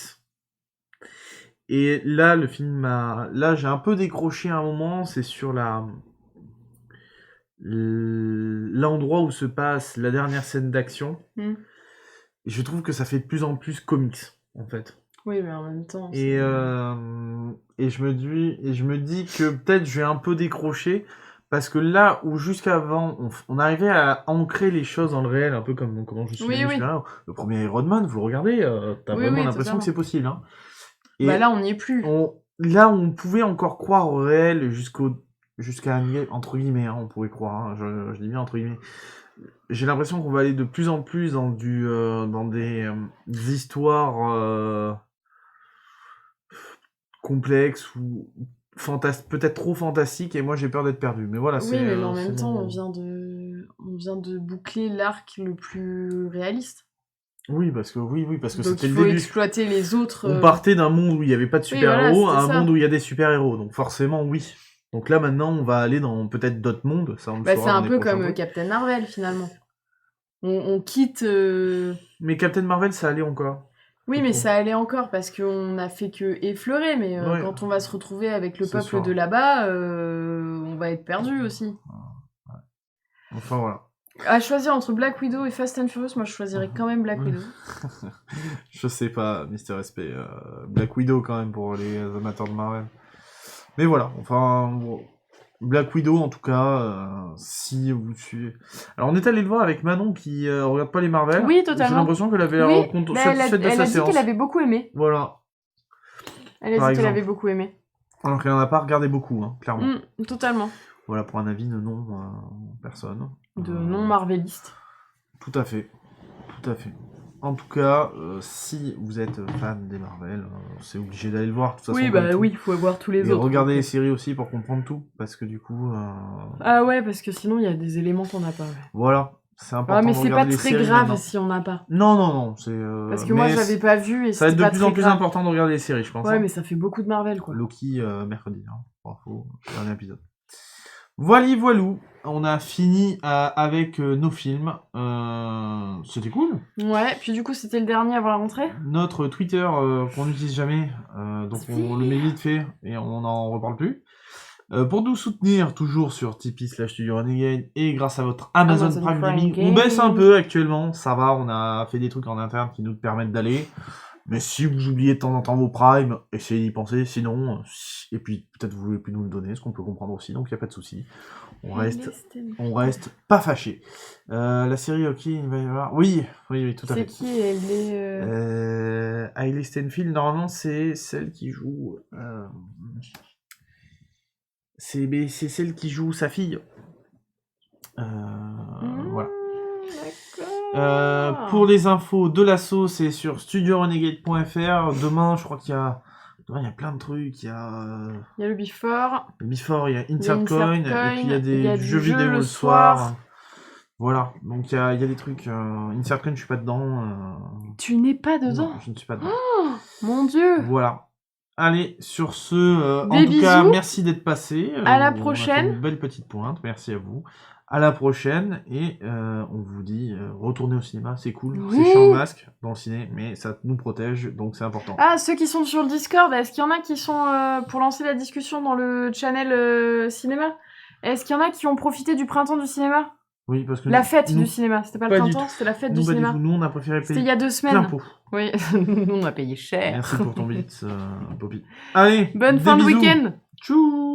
Et là, le film m'a... Là, j'ai un peu décroché à un moment, c'est sur l'endroit où se passe la dernière scène d'action. Je trouve que ça fait de plus en plus comics, en fait. Oui, mais en même temps... Et je me dis que peut-être je vais un peu décrocher, parce que là où jusqu'avant, on arrivait à ancrer les choses dans le réel, un peu comme comment je suis Oui. le premier Iron Man, vous le regardez, t'as vraiment l'impression totalement. que c'est possible. Hein. Et bah là, on n'y est plus. Là, on pouvait encore croire au réel jusqu'à entre guillemets, hein, on pouvait croire, hein, je dis bien entre guillemets. J'ai l'impression qu'on va aller de plus en plus dans des histoires complexes ou peut-être trop fantastiques, et moi j'ai peur d'être perdu. Mais voilà, oui, mais en même temps, on vient de boucler l'arc le plus réaliste. Oui, parce que Donc c'était il le faut début. exploiter les autres. On partait d'un monde où il n'y avait pas de super-héros à un ça. monde où il y a des super-héros. Donc forcément, oui. Donc là, maintenant, on va aller dans peut-être d'autres mondes. Ça, on le c'est saura un dans les peu prochains comme trucs. Captain Marvel, finalement. On quitte... Mais Captain Marvel, ça allait encore. Oui, mais ça allait encore, parce qu'on a fait que effleurer, mais quand on va se retrouver avec le peuple de là-bas, on va être perdu aussi. Ouais. Enfin, voilà. À choisir entre Black Widow et Fast and Furious, moi je choisirais quand même Black Widow. Je sais pas, Mister SP. Black Widow quand même pour les amateurs de Marvel. Mais voilà, enfin... Black Widow, en tout cas, si vous suivez... Alors, on est allé le voir avec Manon qui regarde pas les Marvel. Oui, totalement. J'ai l'impression qu'elle avait satisfaite de sa séance. Elle a dit qu'elle avait beaucoup aimé. Voilà. Elle a dit qu'elle avait beaucoup aimé. Alors qu'elle n'en a pas regardé beaucoup, hein, clairement. Totalement. Voilà, pour un avis de non-personne. De non-marveliste. Tout à fait. Tout à fait. En tout cas, si vous êtes fan des Marvel, c'est obligé d'aller le voir. De toute façon, il faut voir tous les autres. Regardez les séries aussi pour comprendre tout, parce que du coup... Ah ouais, parce que sinon, il y a des éléments qu'on n'a pas. Ouais. Voilà, c'est important mais de c'est pas regarder les très séries grave maintenant. si on n'a pas. Non, c'est... Parce que moi, je l'avais pas vu et ça va c'était être de pas plus en très plus grave. important de regarder les séries, je pense. Ouais, mais ça fait beaucoup de Marvel, quoi. Loki, mercredi, hein. Bravo, dernier épisode. Voilou, on a fini avec nos films. C'était cool. Ouais, puis du coup, c'était le dernier avant la rentrée. Notre Twitter, qu'on n'utilise jamais, donc on le met vite fait et on n'en reparle plus. Pour nous soutenir, toujours sur Tipeee/Studio Renegade et grâce à votre Amazon Prime Gaming, on baisse un peu actuellement, ça va, on a fait des trucs en interne qui nous permettent d'aller. Mais si vous oubliez de temps en temps vos primes, essayez d'y penser, sinon... Et puis, peut-être vous voulez plus nous le donner, ce qu'on peut comprendre aussi, donc il n'y a pas de souci. On reste pas fâchés. La série, ok, il va y avoir... Oui, tout à fait. C'est qui, elle est... Hailey Steinfeld, normalement, c'est celle qui joue... C'est celle qui joue sa fille. Voilà. Pour les infos de l'assaut, c'est sur studiorenegade.fr. Demain, je crois qu'il y a plein de trucs. Il y a le Before. Il y a Insert Coin, et puis il y a des jeux vidéo le soir. Voilà, donc il y a des trucs. Insert Coin, je suis pas dedans. Tu n'es pas dedans? Non, je ne suis pas dedans. Oh, mon Dieu! Voilà. Allez, sur ce, en tout cas, merci d'être passé. À la prochaine. On a fait une belle petite pointe, merci à vous. À la prochaine, et on vous dit, retournez au cinéma, c'est cool. Oui. C'est chiant le masque dans le ciné, mais ça nous protège, donc c'est important. Ah, ceux qui sont sur le Discord, est-ce qu'il y en a qui sont, pour lancer la discussion dans le channel cinéma, est-ce qu'il y en a qui ont profité du printemps du cinéma? Oui, parce que la fête du cinéma, c'était pas le printemps, c'était la fête du cinéma. Nous, on a préféré payer. C'était il y a 2 semaines. Plein pot. Oui, nous on a payé cher. Merci pour ton bit, Poppy. Allez, bonne fin de week-end. Tchou.